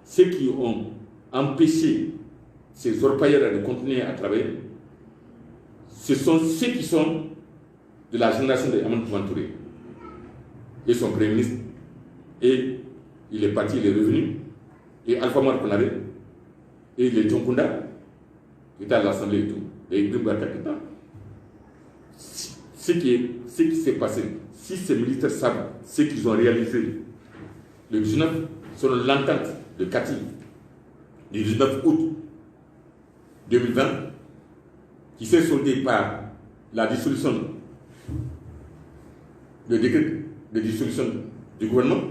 Ceux qui ont empêché ces orpailleurs de continuer à travailler, ce sont ceux qui sont de la génération de Amadou Touré et son premier ministre. Et il est parti, il est revenu. Et Alpha Mar Konaré, et les Djonkunda, qui étaient à l'Assemblée et tout, et Ibrahim Batakita. Ce qui s'est passé, si ces militaires savent ce qu'ils ont réalisé le 19, selon l'entente de Kati, du 19 août 2020, qui s'est soldée par la dissolution, le décret de dissolution du gouvernement,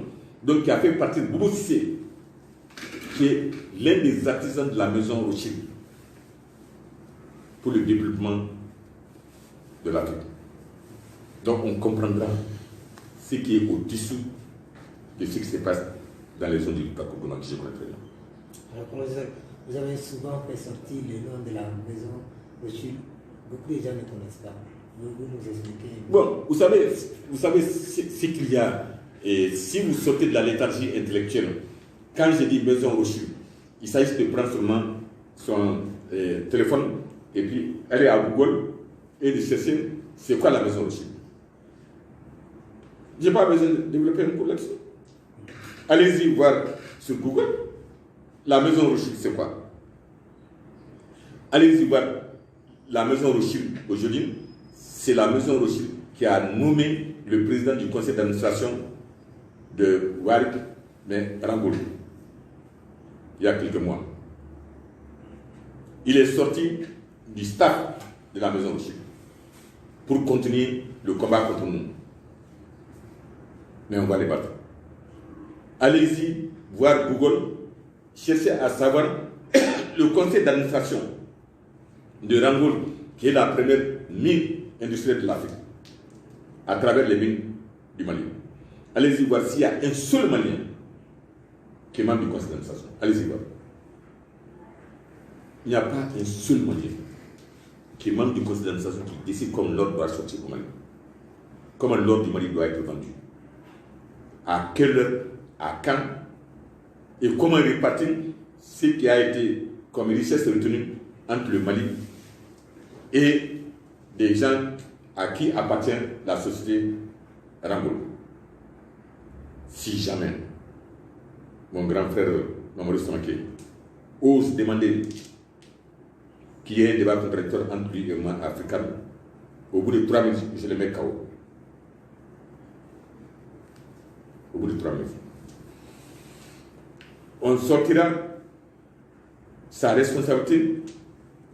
donc qui a fait partir Boubou Sissé, qui est l'un des artisans de la maison Rothschild pour le développement de l'Afrique. Donc on comprendra ce qui est au-dessous de ce qui se passe dans les zones du parcours que je connais très bien. Alors, vous avez souvent fait sortir le nom de la maison Rothschild. Beaucoup de gens ne connaissent pas. Vous nous expliquez. Bon, vous savez ce qu'il y a. Et si vous sortez de la léthargie intellectuelle, quand je dis maison Rothschild, il s'agit de prendre seulement son téléphone et puis aller à Google et de chercher c'est quoi la maison Rothschild. Je n'ai pas besoin de développer un cours là-dessus. Allez-y voir sur Google la maison Rothschild, c'est quoi. Allez-y voir la maison Rothschild aujourd'hui, c'est la maison Rothschild qui a nommé le président du conseil d'administration de Warik, mais Rangoul, il y a quelques mois. Il est sorti du staff de la maison Rothschild pour continuer le combat contre nous. Mais on va les battre. Allez-y voir Google, cherchez à savoir le conseil d'administration de Rangoul, qui est la première mine industrielle de l'Afrique, à travers les mines du Mali. Allez-y voir s'il y a un seul Malien qui est membre du conseil d'administration. Allez-y voir. Il n'y a pas un seul Malien qui est membre du conseil d'administration qui décide comment l'or doit sortir au Mali. Comment l'or du Mali doit être vendu. À quelle heure, à quand, et comment répartir ce qui a été comme richesse retenue entre le Mali et des gens à qui appartient la société Rangoul. Si jamais mon grand frère Mamadou Samaké ose demander qu'il y ait un débat contradictoire entre lui et moi, africain, au bout de 3 minutes, je le mets KO. Au bout de 3 minutes. On sortira sa responsabilité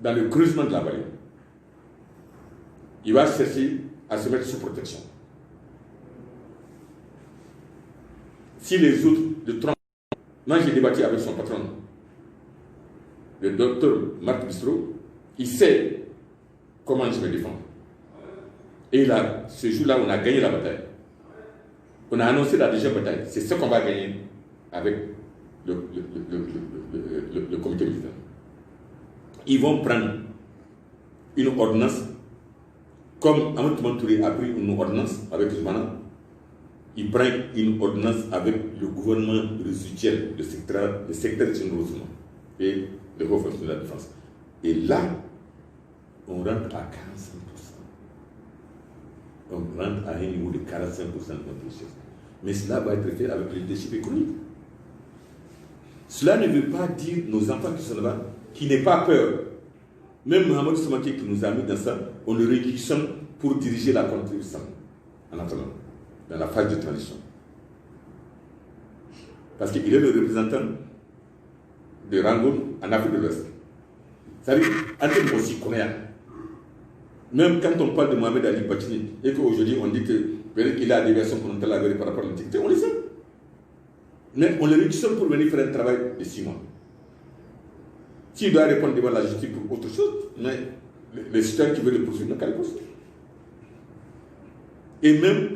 dans le creusement de la vallée. Il va chercher à se mettre sous protection. Si les autres de Trump, moi j'ai débattu avec son patron, le docteur Marc Bistro, il sait comment je me défends. Et là, ce jour-là, on a gagné la bataille. On a annoncé la deuxième bataille. C'est ce qu'on va gagner avec le comité militaire. Ils vont prendre une ordonnance, comme Amadou Touré a pris une ordonnance avec Zumana. Il prend une ordonnance avec le gouvernement résiduel, le secrétaire général et le haut fonctionnaire de la défense. Et là, on rentre à 45%. On rentre à un niveau de 45% de notre richesse. Mais cela va être fait avec le leadership économique. Cela ne veut pas dire nos enfants qui sont là-bas, qui n'aient pas peur. Même Mohamed Soumaké qui nous a mis dans ça, on le réquisitionne pour diriger la contribution en attendant, dans la phase de transition. Parce qu'il est le représentant de Rangoul en Afrique de l'Ouest. C'est-à-dire, entre aussi coréen. Même quand on parle de Mohamed Ali Bachini, et qu'aujourd'hui on dit qu'il a des versions frontales avérées par rapport à l'antiquité, on le sait. Mais on le réquisitionne pour venir faire un travail de 6 mois. S'il doit répondre devant la justice pour autre chose, mais les citoyens qui veulent le poursuivre n'ont qu'à le poursuivre. Et même,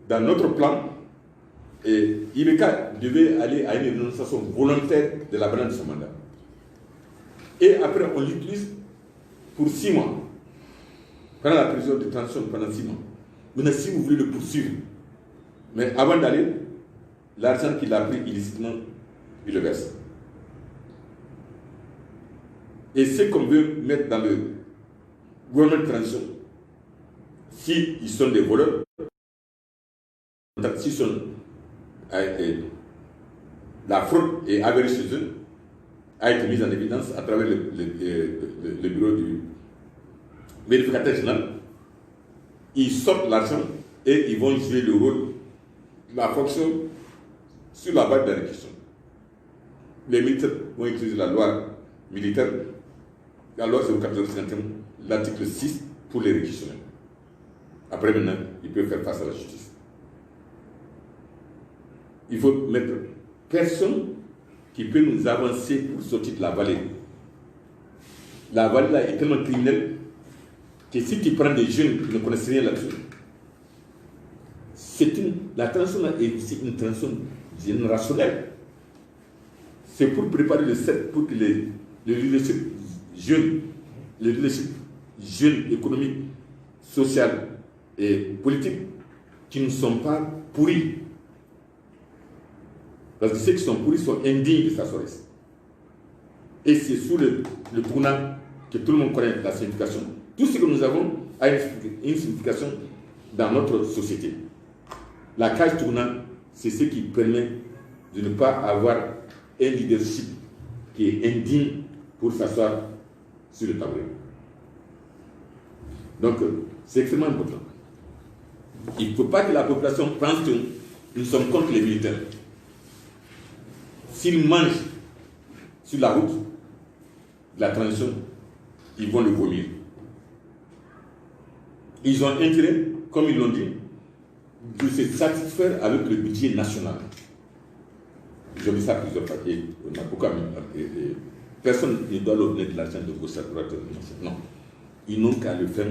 dans notre plan, Ibeka devait aller à une renonciation volontaire de la balance de son mandat. Et après, on l'utilise pour 6 mois. Pendant la période de transition, pendant 6 mois. Maintenant, si vous voulez le poursuivre, mais avant d'aller, l'argent qu'il a pris illicitement, il le verse. Et ce qu'on veut mettre dans le gouvernement de transition, s'ils sont des voleurs, s'ils sont la fraude est avérée chez eux, a été mise en évidence à travers le bureau du vérificateur général, ils sortent l'argent et ils vont jouer le rôle, la fonction sur la base de la réquisition. Les militaires vont utiliser la loi militaire, la loi 01451, l'article 6 pour les réquisitionner. Après maintenant, ils peuvent faire face à la justice. Il faut mettre personne qui peut nous avancer pour sortir de la vallée. La vallée là est tellement criminelle que si tu prends des jeunes qui ne connaissent rien là-dessus, la transition est une transition générationnelle. C'est pour préparer le set pour que les leadership jeunes, les leadership jeunes économiques, social et politiques qui ne sont pas pourris. Parce que ceux qui sont pourris sont indignes de s'asseoir ici. Et c'est sous le tournant que tout le monde connaît la signification. Tout ce que nous avons a une signification dans notre société. La cage tournante, c'est ce qui permet de ne pas avoir un leadership qui est indigne pour s'asseoir sur le tabouret. Donc, c'est extrêmement important. Il ne faut pas que la population pense que nous sommes contre les militaires. S'ils mangent sur la route de la transition, ils vont le vomir. Ils ont intérêt, comme ils l'ont dit, de se satisfaire avec le budget national. J'ai vu ça plusieurs fois. On a beaucoup personne ne doit leur donner de l'argent de gauche à droite. Non. Ils n'ont qu'à le faire.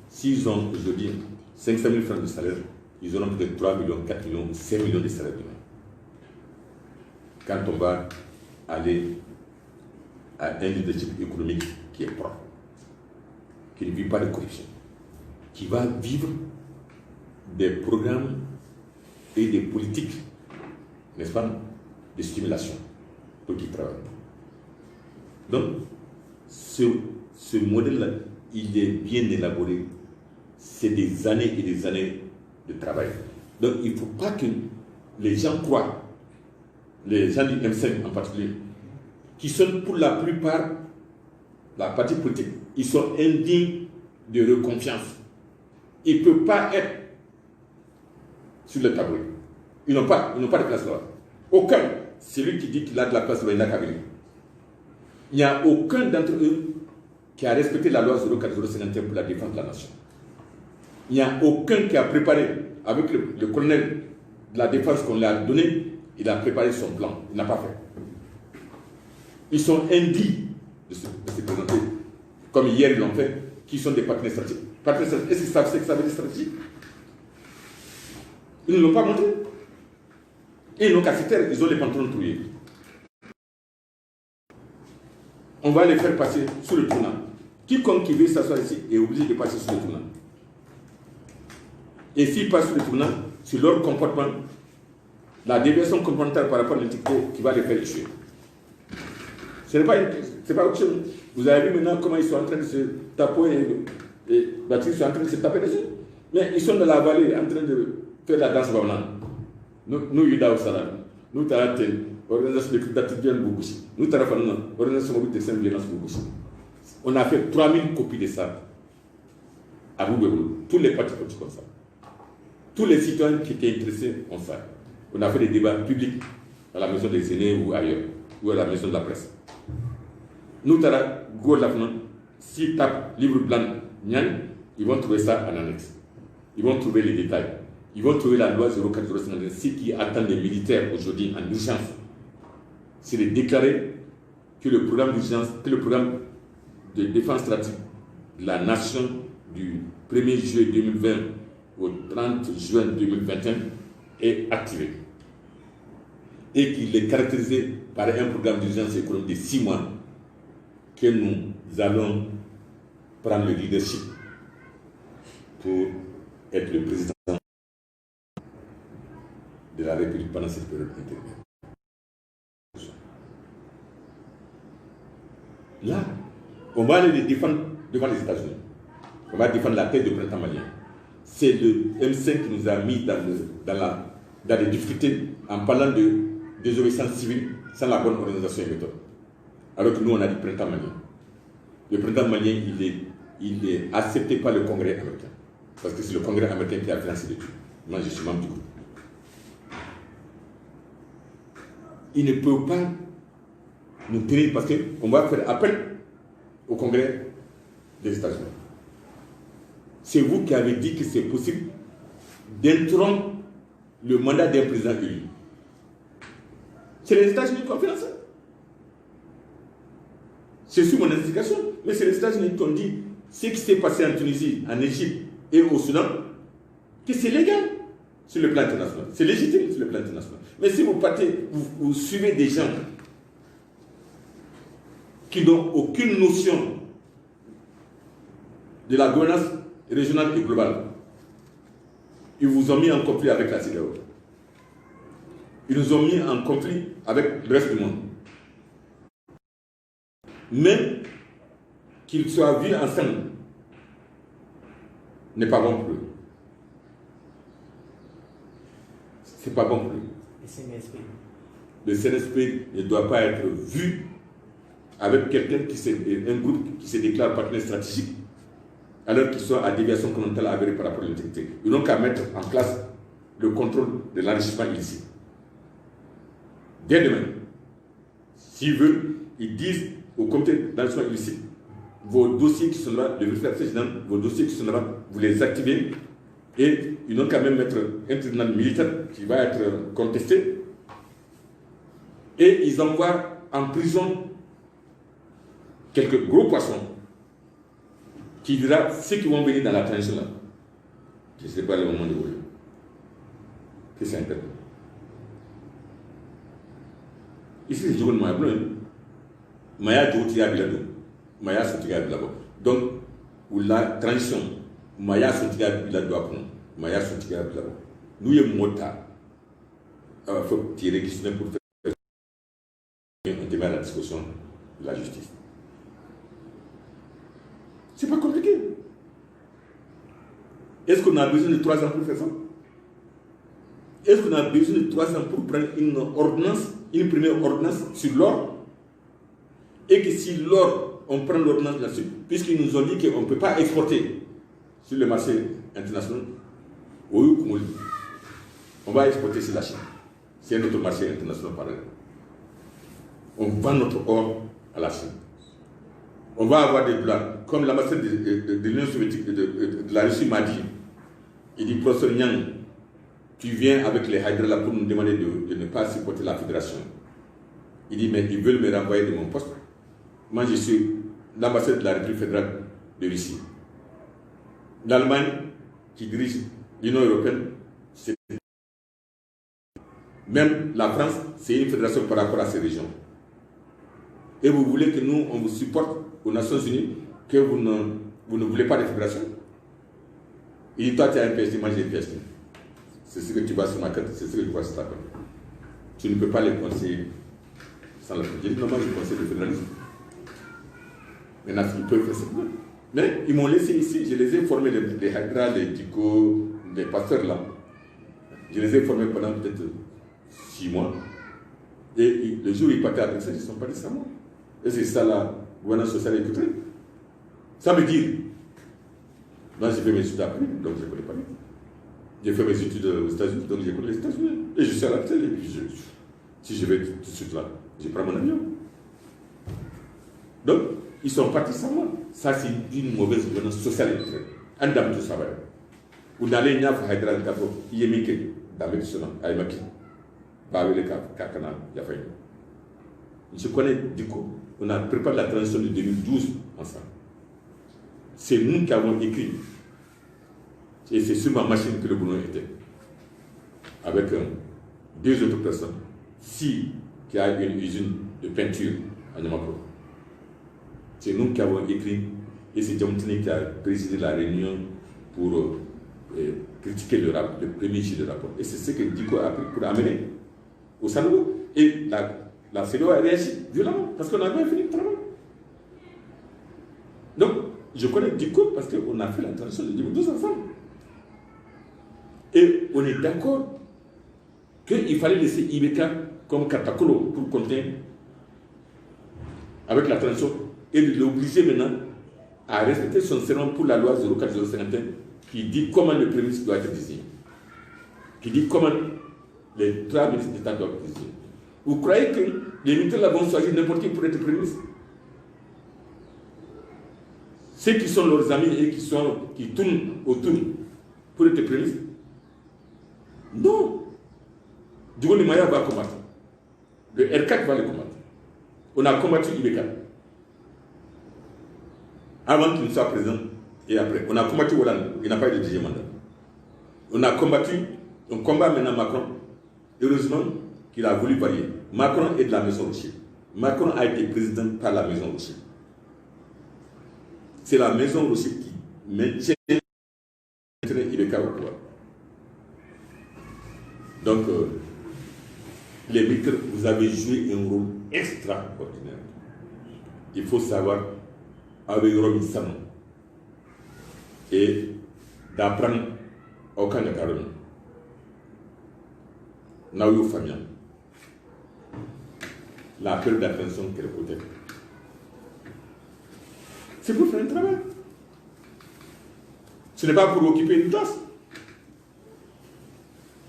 S'ils ont aujourd'hui 500 000 francs de salaire, ils auront peut-être 3 millions, 4 millions, 5 millions de salaire demain. Quand on va aller à un leadership économique qui est propre, qui ne vit pas de corruption, qui va vivre des programmes et des politiques, n'est-ce pas, de stimulation pour qu'ils travaillent. Donc, ce modèle-là, il est bien élaboré. C'est des années et des années de travail. Donc, il ne faut pas que les gens croient, les gens du M5 en particulier, qui sont pour la plupart, la partie politique, ils sont indignes de leur confiance. Ils ne peuvent pas être sur le tabouret. Ils n'ont pas de place là. Aucun, celui qui dit qu'il a de la place là, il n'a qu'à venir. Il n'y a aucun d'entre eux qui a respecté la loi 04051 pour la défense de la nation. Il n'y a aucun qui a préparé, avec le colonel de la défense qu'on lui a donné, il a préparé son plan. Il n'a pas fait. Ils sont indignes de se présenter, comme hier ils l'ont fait, qui sont des partenaires stratégiques. Est-ce qu'ils savent ce que ça veut dire stratégique? Ils ne l'ont pas montré. Et ils n'ont qu'à se taire, ils ont les pantalons trouillés. On va les faire passer sous le tournant. Quiconque qui veut s'asseoir ici est obligé de passer sous le tournant. Et s'ils passent sous le tournant, c'est leur comportement, la déviation comportementale par rapport à l'antiquité qui va les faire échouer. Ce n'est pas autre chose. Vous avez vu maintenant comment ils sont en train de se taper et Baptiste sont en train de se taper dessus. Mais ils sont dans la vallée en train de faire la danse babanane. Nous, Yuda au Salam, nous, Tarate, organisation de Critatidien Boubouchi, nous, Tarafana, organisation de violence Boubouchi. On a fait 3000 copies de ça à Boubouchi. Tous les partis politiques comme ça. Tous les citoyens qui étaient intéressés ont ça. On a fait des débats publics à la maison des aînés ou ailleurs, ou à la maison de la presse. nous tara go lafnon, s'ils tapent livre blanc, ils vont trouver ça en annexe. Ils vont trouver les détails. Ils vont trouver la loi 04-056. Ce qui attend les militaires aujourd'hui en urgence, c'est de déclarer que le programme d'urgence, que le programme de défense stratégique de la nation du 1er juillet 2020 au 30 juin 2021 est activé. Et qu'il est caractérisé par un programme d'urgence économique de 6 mois que nous allons prendre le leadership pour être le président de la République pendant cette période intermédiaire. Là, on va aller les défendre devant les États-Unis. On va défendre la thèse de printemps malien. C'est le M5 qui nous a mis dans les difficultés en parlant de désobéissance civile sans la bonne organisation et méthode. Alors que nous, on a dit printemps malien. Le printemps malien, il est accepté par le Congrès américain. Parce que c'est le Congrès américain qui a financé le truc. Moi, je suis membre du groupe. Il ne peut pas nous tenir parce qu'on va faire appel au Congrès des États-Unis. C'est vous qui avez dit que c'est possible d'interrompre le mandat d'un président élu. C'est les États-Unis qui ont fait ça. C'est sous mon instigation, mais c'est les États-Unis qui ont dit ce qui s'est passé en Tunisie, en Égypte et au Soudan, que c'est légal sur le plan international. C'est légitime sur le plan international. Mais si vous partez, vous suivez des gens qui n'ont aucune notion de la gouvernance régionale et globale, ils vous ont mis en conflit avec la CEDEAO. Ils nous ont mis en conflit avec le reste du monde. Même qu'ils soient vus ensemble n'est pas bon pour eux. C'est pas bon pour eux. Le CNSP ne doit pas être vu avec quelqu'un un groupe qui se déclare partenaire stratégique, alors qu'ils sont à déviation communautaire avérée par rapport à l'intégrité. Ils n'ont qu'à mettre en place le contrôle de l'enrichissement illicite. Dès demain, s'ils veulent, ils disent au comité d'enrichissement illicite, vos dossiers qui sont là, le vérificateur général, vos dossiers qui sont là, vous les activez et ils n'ont qu'à même mettre un tribunal militaire qui va être contesté et ils envoient en prison quelques gros poissons qui dira ceux qui vont venir dans la transition là. Je ne sais pas le moment de voler. Que c'est interdit. Ici, c'est Djogon Maya Bleu. Maya Djotia Bilado. Maya Sotiga Bilabo. Donc, pour la transition, Maya Sotiga Bilado Apon. Maya Sotiga Bilabo. Nous, il y a Mota. Il faut tirer qui se met pour faire un débat à la discussion de la justice. C'est pas compliqué. Est-ce qu'on a besoin de 3 ans pour faire ça? Est-ce qu'on a besoin de 3 ans pour prendre une ordonnance, une première ordonnance sur l'or? Et que si l'or, on prend l'ordonnance là-dessus, puisqu'ils nous ont dit qu'on ne peut pas exporter sur le marché international, on va exporter sur la Chine. C'est notre marché international par exemple. On vend notre or à la Chine. On va avoir des dollars, comme l'ambassade de l'Union soviétique, de la Russie m'a dit. Il dit, professeur Nyang, tu viens avec les Hydra là pour nous demander de ne pas supporter la fédération. Il dit, mais ils veulent me renvoyer de mon poste. Moi, je suis l'ambassade de la République fédérale de Russie. L'Allemagne, qui dirige l'Union européenne, c'est... Même la France, c'est une fédération par rapport à ces régions. Et vous voulez que nous, on vous supporte aux Nations Unies, que vous ne voulez pas de fédération? Il dit, toi, tu as un PhD, moi j'ai un PhD. C'est ce que tu vois sur ma carte, c'est ce que tu vois sur ta carte. Tu ne peux pas les conseiller sans la fédération. J'ai dit, non, moi je conseille le fédéralisme. Maintenant, ils peuvent faire ça. Mais ils m'ont laissé ici, je les ai formés, les Hydra, les Dico, les pasteurs là. Je les ai formés pendant peut-être 6 mois. Et le jour où ils partaient avec ça, ils ne sont pas sans moi. Et c'est ça la gouvernance sociale et culturelle. Ça veut dire, moi j'ai fait mes études après, donc je ne connais pas bien. J'ai fait mes études aux États-Unis, donc je connais les États-Unis. Et je suis à la télé, et puis si je vais tout de suite là, je prends mon avion. Donc, ils sont partis sans moi. Ça, c'est une mauvaise gouvernance sociale et culturelle. Un dame tout ça va. Vous allez n'y avoir Haïdra de Kafo, Yémike, David Sonan, Aïmaki, Bawele Kakana, Yafaï. Je connais du coup, on a préparé la transition de 2012 ensemble. C'est nous qui avons écrit. Et c'est sur ma machine que le boulot était. Avec deux autres personnes. Si qui a une usine de peinture à Niamapro. C'est nous qui avons écrit. Et c'est Djamtini qui a présidé la réunion pour critiquer le premier jet de rapport. Et c'est ce que Diko a pris pour amener au salon. Et la CEDEAO a réagi violemment parce qu'on avait fini le travail. Donc, je connais Diko parce qu'on a fait la transition de 2012 ensemble. Et on est d'accord qu'il fallait laisser Ibeka comme Katakolo pour compter avec la transition et de l'obliger maintenant à respecter son serment pour la loi 04051 qui dit comment le Premier ministre doit être désigné, qui dit comment les trois ministres d'État doivent être désignés. Vous croyez que les militaires vont choisir n'importe qui pour être Premier ministre? Ceux qui sont leurs amis et qui tournent autour pour être Premier ministre? Non. Djugoni Maya va combattre. Le R4 va le combattre. On a combattu Ibeka. Avant qu'il ne soit président et après. On a combattu Hollande. Il n'a pas eu de deuxième mandat. On combat maintenant Macron. Heureusement qu'il a voulu varier. Macron est de la Maison Rocher. Macron a été président par la Maison Rocher. C'est la Maison Rocher qui maintient Ibeka au pouvoir. Donc, les militaires, vous avez joué un rôle extraordinaire. Il faut savoir, avec Romy Sanon, et d'apprendre au camp de Caroline, Naoyo Famian, la période d'attention qu'elle peut-être. C'est pour faire un travail. Ce n'est pas pour occuper une place.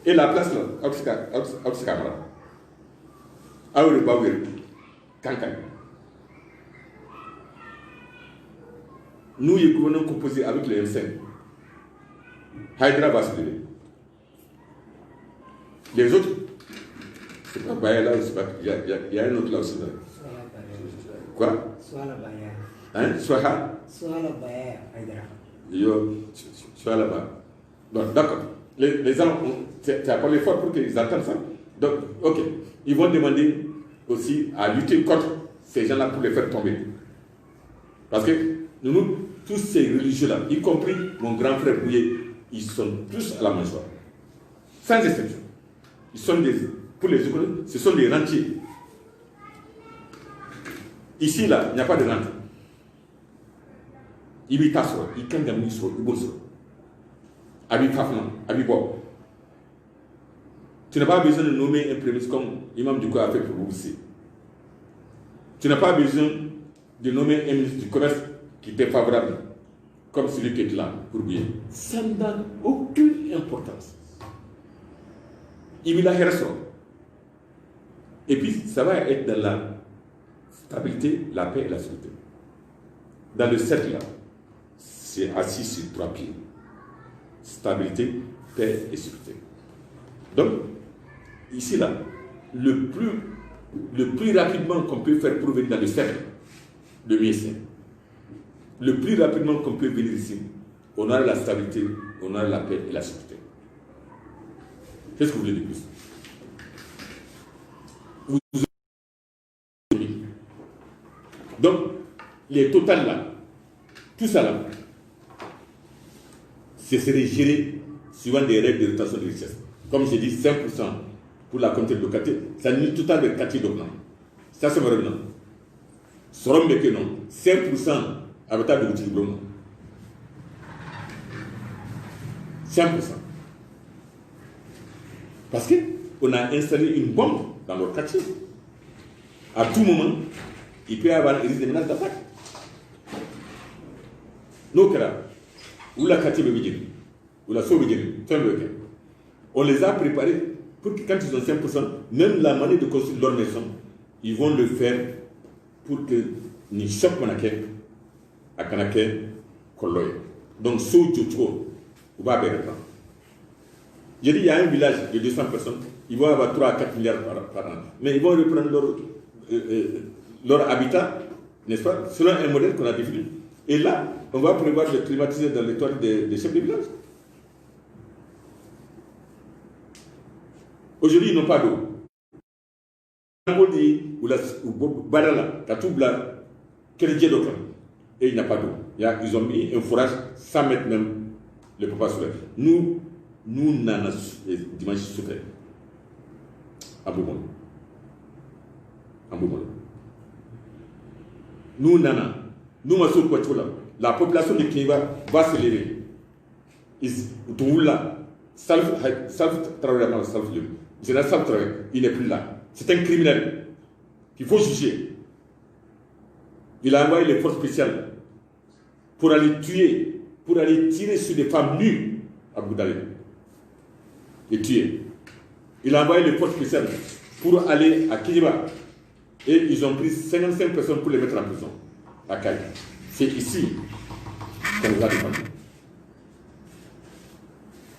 Et la place là, Oxy Camara, Aouri Bawir, Kankan. Nous, les gouvernants composés avec le M5, Haïdra va se lever. Les autres, c'est pas Baya là, il y a un autre là aussi. Là. Quoi? Soit la Baya. Hein? Soit la Baya, Haïdra. Yo, soit là-bas. Bon, d'accord. Les gens, tu as parlé fort pour qu'ils entendent ça. Donc, ok. Ils vont demander aussi à lutter contre ces gens-là pour les faire tomber. Parce que nous, tous ces religieux-là, y compris mon grand frère Bouye, ils sont tous à la mâchoire. Sans exception. Ils sont pour les écoles, ce sont des rentiers. Ici, là, il n'y a pas de rente. Il y a tasro, il y a des ministres, il y a des Abi Fafna, Abi Bob. Tu n'as pas besoin de nommer un premier ministre comme Imam Diko a fait pour vous aussi. Tu n'as pas besoin de nommer un ministre du commerce qui t'est favorable, comme celui qui est là, pour bien. Ça ne donne aucune importance. Il y a la et puis, ça va être dans la stabilité, la paix et la sécurité. Dans le cercle là, c'est assis sur trois pieds. Stabilité, paix et sécurité. Donc, ici là, le plus rapidement qu'on peut faire pour venir dans le cercle de l'USN, le plus rapidement qu'on peut venir ici, on a la stabilité, on a la paix et la sécurité. Qu'est-ce que vous voulez de plus? Donc, les totales là, tout ça là, ce serait géré suivant des règles de rétention de richesse. Comme j'ai dit, 5% pour la communauté de localité, ça nous total de quartier d'Okna. Ça, c'est vrai, non. Sorom Beke, non. 5% avec la de Boulogne. 5%. Parce qu'on a installé une bombe dans leur quartier. À tout moment, il peut y avoir un risque de menace d'attaque. Nos cas, où la quartier Bébé, où la Sauvé, on les a préparés pour que quand ils ont 5%, même la manière de construire leur maison, ils vont le faire pour que ni choc manake akanake koloye. Donc sous Tchotcho, on va faire ça. J'ai dit il y a un village de 200 personnes, ils vont avoir 3 à 4 milliards par an. Mais ils vont reprendre leur habitat, n'est-ce pas, selon un modèle qu'on a défini. Et là, on va prévoir de climatiser dans les toiles des chefs de village. Aujourd'hui, ils n'ont pas d'eau. Et il n'y a pas d'eau. Ils ont mis un forage 100 mètres même, le papa solaire. Nous n'avons dimanche souffert. À Boumon. Nous n'avons. Nous, la population de Kiniba va se lever. Il n'est plus là. C'est un criminel qu'il faut juger. Il a envoyé les forces spéciales pour aller tuer, pour aller tirer sur des femmes nues à Boudalé. Et tuer. Il a envoyé les forces spéciales pour aller à Kiniba. Et ils ont pris 55 personnes pour les mettre en prison à Kaï. C'est ici qu'on nous a demandé.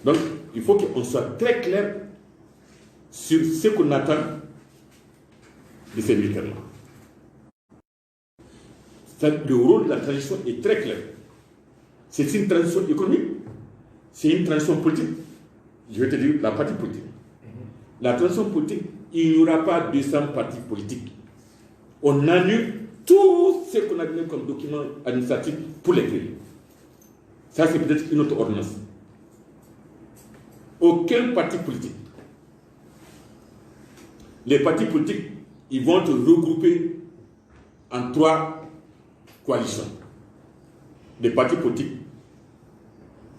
Donc, il faut qu'on soit très clair sur ce qu'on attend de ces militaires-là. Le rôle de la transition est très clair. C'est une transition économique, c'est une transition politique. Je vais te dire la partie politique. La transition politique, il n'y aura pas 200 partis politiques. On annule tout ce qu'on a donné comme document administratif pour les créer. Ça, c'est peut-être une autre ordonnance. Aucun parti politique. Les partis politiques, ils vont te regrouper en 3 coalitions. Les partis politiques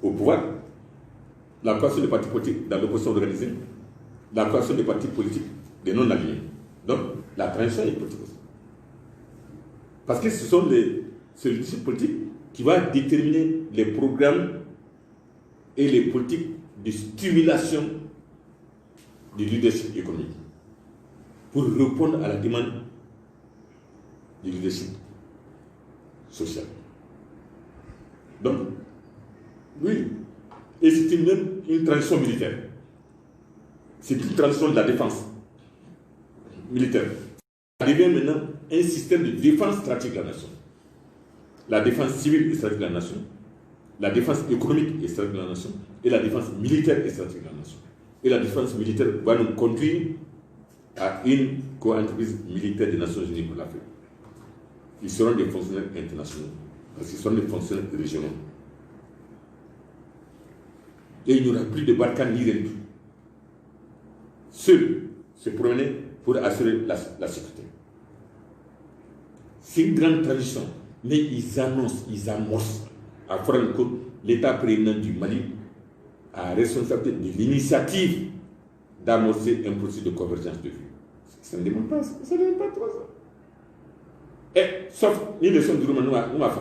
au pouvoir, la coalition des partis politiques dans l'opposition organisée, la coalition des partis politiques des non-alignés. Donc, la transition est politique aussi. Parce que ce sont ce leadership politique qui va déterminer les programmes et les politiques de stimulation du leadership économique pour répondre à la demande du leadership social. Donc, oui, et c'est même une transition militaire. C'est une transition de la défense militaire. Ça devient maintenant un système de défense stratégique de la nation. La défense civile et stratégique de la nation, la défense économique et stratégique de la nation, et la défense militaire et stratégique de la nation. Et la défense militaire va nous conduire à une co-entreprise militaire des Nations Unies pour l'Afrique. Ils seront des fonctionnaires internationaux, parce qu'ils seront des fonctionnaires régionaux. Et il n'y aura plus de Barkhane ni rien. Seuls se promener pour assurer la sécurité. C'est une grande tradition, mais ils annoncent, ils amorcent à Franco, l'État président du Mali a responsabilité de l'initiative d'amorcer un processus de convergence de vues. Ça ne demande pas 3 ans. Et sauf, ni le son du Roumanie, nous m'a fait.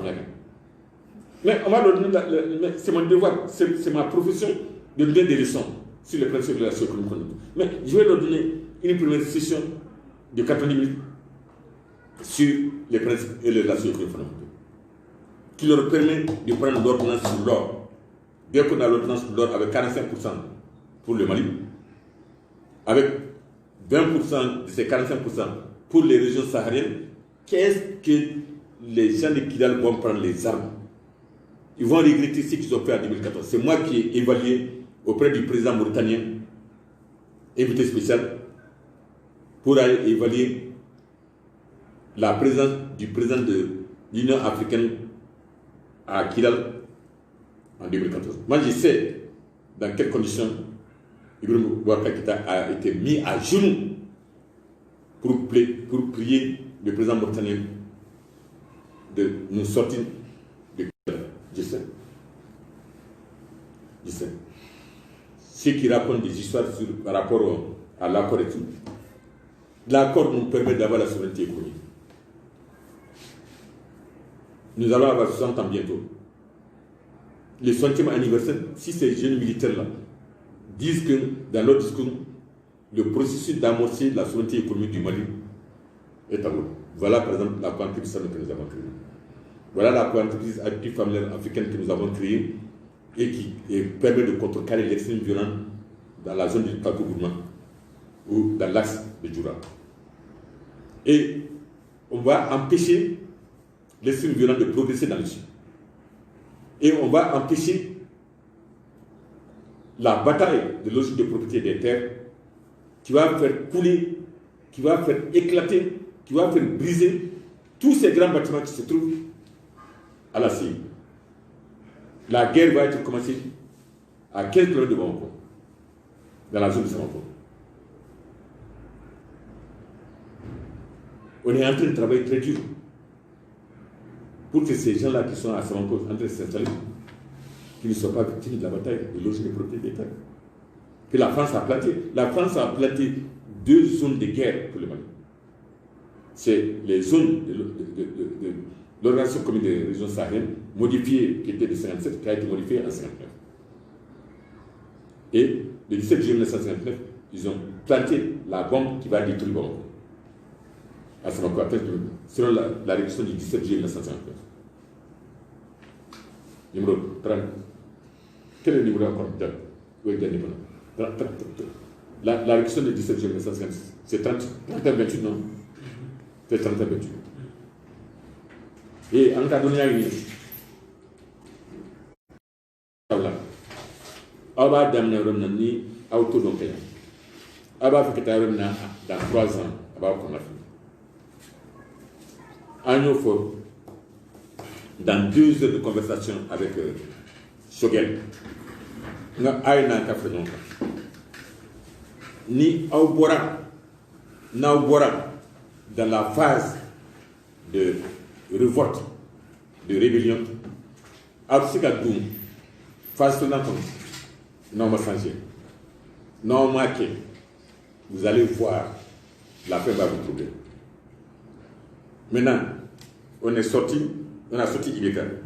Mais on m'a donné, c'est mon devoir, c'est ma profession de donner des leçons sur les principes de la sécurité. Mais je vais leur donner une première session de 90 minutes sur les principes et les relations économiques qui leur permet de prendre l'ordonnance sur l'or. Dès qu'on a l'ordonnance sur l'or avec 45% pour le Mali, avec 20% de ces 45% pour les régions sahariennes, qu'est-ce que les gens de Kidal vont prendre les armes? Ils vont regretter ce qu'ils ont fait en 2014. C'est moi qui ai évalué auprès du président mauritanien, invité spécial, pour aller évaluer la présence du président de l'Union africaine à Kidal en 2014. Moi, je sais dans quelles conditions Ibrahim Boubacar Keïta a été mis à genoux pour prier le président mauritanien de nous sortir de Kidal. Je sais. Ceux qui racontent des histoires par rapport à l'accord et tout, l'accord nous permet d'avoir la souveraineté économique. Nous allons avoir 60 ans bientôt. Le 60e anniversaire, si ces jeunes militaires-là disent que dans leur discours, le processus d'amorcer la souveraineté économique du Mali est à l'eau. Voilà par exemple la coopérative SAMU que nous avons créée. Voilà la coopérative agriculture familiale africaine que nous avons créée et qui permet de contrecarrer l'extrême violence dans la zone du Tako-Gourma ou dans l'axe de Djoura. Et on va empêcher l'extrême violence de progresser dans le sud. Et on va empêcher la bataille de logique de propriété des terres qui va faire couler, qui va faire éclater, qui va faire briser tous ces grands bâtiments qui se trouvent à la CI. La guerre va être commencée à 15 km de Bamako, dans la zone de Bamako. On est en train de travailler très dur pour que ces gens-là qui sont à Bamako en train de s'installer, qu'ils ne soient pas victimes de la bataille de loger les propriétés des terres. Que la France a planté. La France a planté 2 zones de guerre pour le Mali. C'est les zones de l'organisation commune des régions sahéliennes, modifiée, qui était de 57, qui a été modifiée en 59. Et le 17 juillet 1959, ils ont planté la bombe qui va détruire Bamako. À Bamako, selon la révision du 17 juillet 1959. Numéro 30. Quel est le numéro encore? Oui, la révision du 17 juillet 1959, c'est 30-28, non? C'est 30-28. Et en cas de Aba damna remna ni auto donc Aba fikata remna dans 3 ans Aba qu'on a fait. Agno fo dans 2 heures de conversation avec Shogel nga ayna ka fa donc ni Aubora dans la phase de révolte, de rébellion, Absikadoum, phase suivante, non, ma changer. Non, marqué. Vous allez voir, la paix va vous trouver. Maintenant, on a sorti illégal.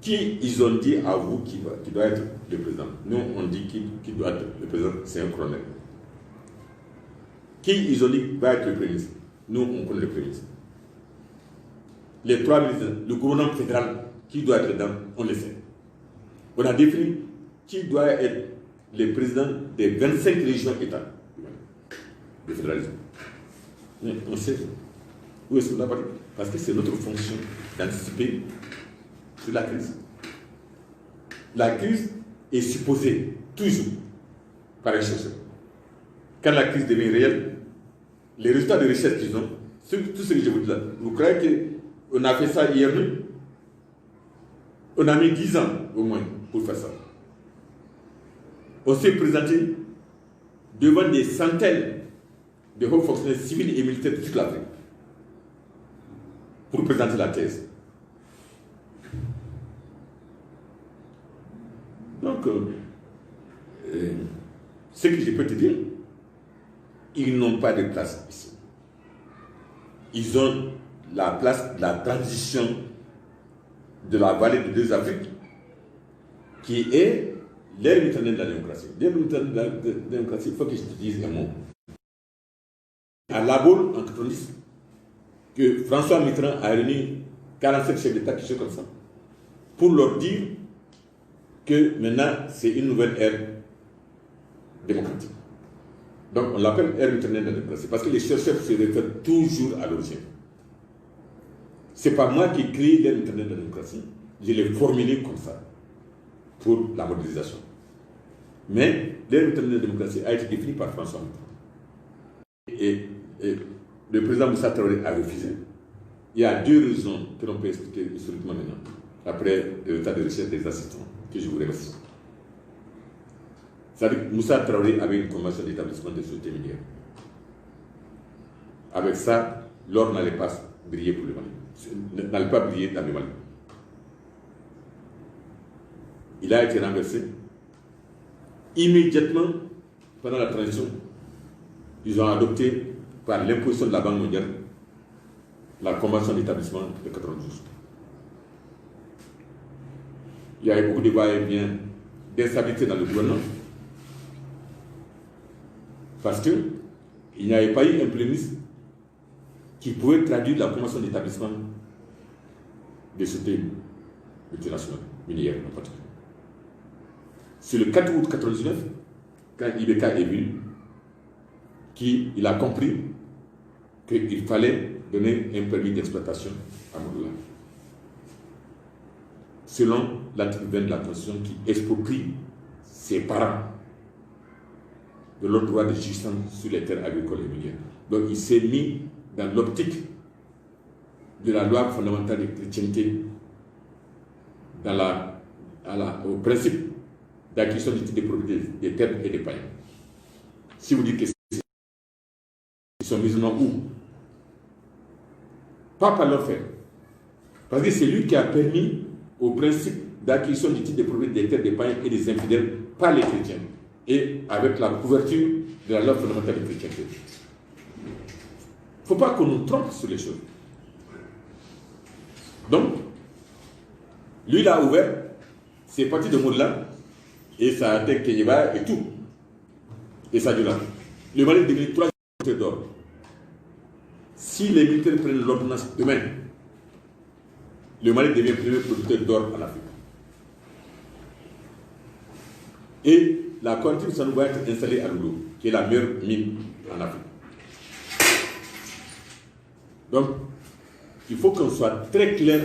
Qui ils ont dit à vous qui doit être le président? Nous, on dit qui doit être le président, c'est un colonel. Qui ils ont dit va être le premier ministre? Nous, on connaît le premier ministre. Les 3 ministres, le gouvernement fédéral, qui doit être dedans, on le sait. On a défini qui doit être le président des 25 régions États de fédéralisme. Mais on sait où est-ce qu'on a parlé. Parce que c'est notre fonction d'anticiper sur la crise. La crise est supposée toujours par les chercheurs. Quand la crise devient réelle, les résultats de recherche qu'ils ont, tout ce que je vous dis là, vous croyez qu'on a fait ça hier nuit? On a mis 10 ans au moins pour faire ça. On s'est présenté devant des centaines de hauts fonctionnaires civils et militaires de toute l'Afrique pour présenter la thèse. Donc, ce que je peux te dire, ils n'ont pas de place ici. Ils ont la place de la transition de la vallée des 2 Afriques, qui est l'ère éternelle de la démocratie. L'ère éternelle de la démocratie, il faut que je te dise un mot. À La Baule, en 90, que François Mitterrand a réuni 47 chefs d'État, quelque chose comme ça, pour leur dire que maintenant, c'est une nouvelle ère démocratique. Donc, on l'appelle ère éternelle de la démocratie, parce que les chercheurs se réfèrent toujours à l'origine. Ce n'est pas moi qui crée l'ère éternelle de la démocratie, je l'ai formulé comme ça, pour la modernisation. Mais l'ère éternelle de la démocratie a été définie par François Mitterrand. Et le président Moussa Traoré a refusé. Il y a 2 raisons que l'on peut expliquer historiquement maintenant, après le tas de recherche des assistants, que je vous remercie. C'est-à-dire que Moussa Traoré avait une convention d'établissement des sociétés minières. Avec ça, l'or n'allait pas briller pour le Mali, n'allait pas briller dans le Mali. Il a été renversé. Immédiatement, pendant la transition, ils ont adopté, par l'imposition de la Banque mondiale, la convention d'établissement de 92. Il y avait beaucoup de va-et-vient, d'instabilité dans le gouvernement, parce qu'il n'y avait pas eu un premier ministre qui pouvait traduire la convention d'établissement des sociétés multinationales, minières en particulier. C'est le 4 août 1999, quand IBK est venu, qu'il a compris qu'il fallait donner un permis d'exploitation à Mouloula, selon l'article 20 de la Constitution qui exproprie ses parents de leur droit de jouissance sur les terres agricoles et minières. Donc il s'est mis dans l'optique de la loi fondamentale de chrétienté, au principe d'acquisition du titre de propriété des terres et des païens. Si vous dites que ils sont musulmans où? Pas par leur faire. Parce que c'est lui qui a permis au principe d'acquisition du titre de propriété des terres des païens et des infidèles par les chrétiens, et avec la couverture de la loi fondamentale de chrétienté. Il ne faut pas qu'on nous trompe sur les choses. Donc, lui, il a ouvert, c'est parti de Mouloula, et ça a été Kenyeba et tout. Et ça dure là. Le Mali est devenu 3 producteurs d'or. Si les militaires prennent l'ordonnance demain, le Mali devient le premier producteur d'or en Afrique. Et la quantité ça nous va être installée à Loulou, qui est la meilleure mine en Afrique. Donc, il faut qu'on soit très clair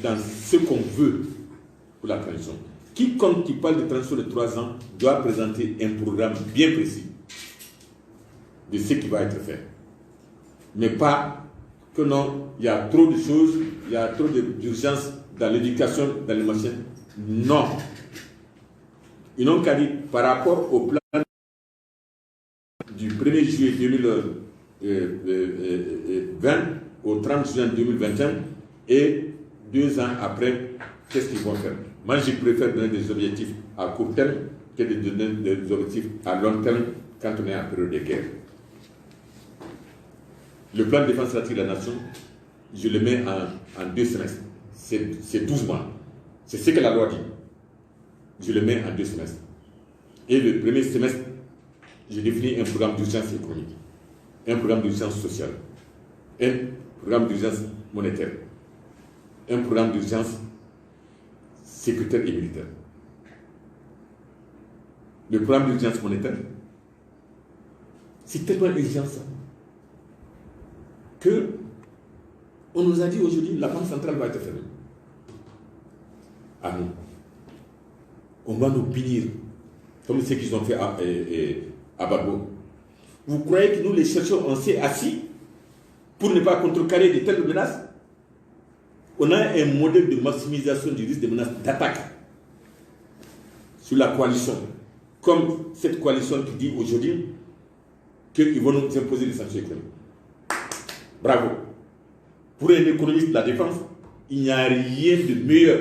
dans ce qu'on veut pour la transition. Quiconque qui parle de transition de 3 ans doit présenter un programme bien précis de ce qui va être fait. Mais pas que non, il y a trop de choses, il y a trop d'urgence dans l'éducation, dans les machines. Non. Ils n'ont qu'à dire par rapport au plan du 1er juillet 2020 au 30 juin 2021 et 2 ans après, qu'est-ce qu'ils vont faire? Moi, je préfère donner des objectifs à court terme que de donner des objectifs à long terme quand on est en période de guerre. Le plan de défense stratégique de la nation, je le mets en 2 semestres. C'est 12 mois. C'est ce que la loi dit. Je le mets en 2 semestres. Et le premier semestre, je définis un programme d'urgence économique, un programme d'urgence sociale, un programme d'urgence monétaire, un programme d'urgence sécuritaire et militaire. Le programme d'urgence monétaire, c'est tellement urgent ça, que on nous a dit aujourd'hui la banque centrale va être fermée. À nous. On va nous punir, comme ce qu'ils ont fait à Babo. Vous croyez que nous, les chercheurs, on s'est assis pour ne pas contrecarrer de telles menaces? On a un modèle de maximisation du risque de menaces d'attaque sur la coalition, comme cette coalition qui dit aujourd'hui qu'ils vont nous imposer des sanctions économiques. Bravo. Pour un économiste de la défense, il n'y a rien de meilleur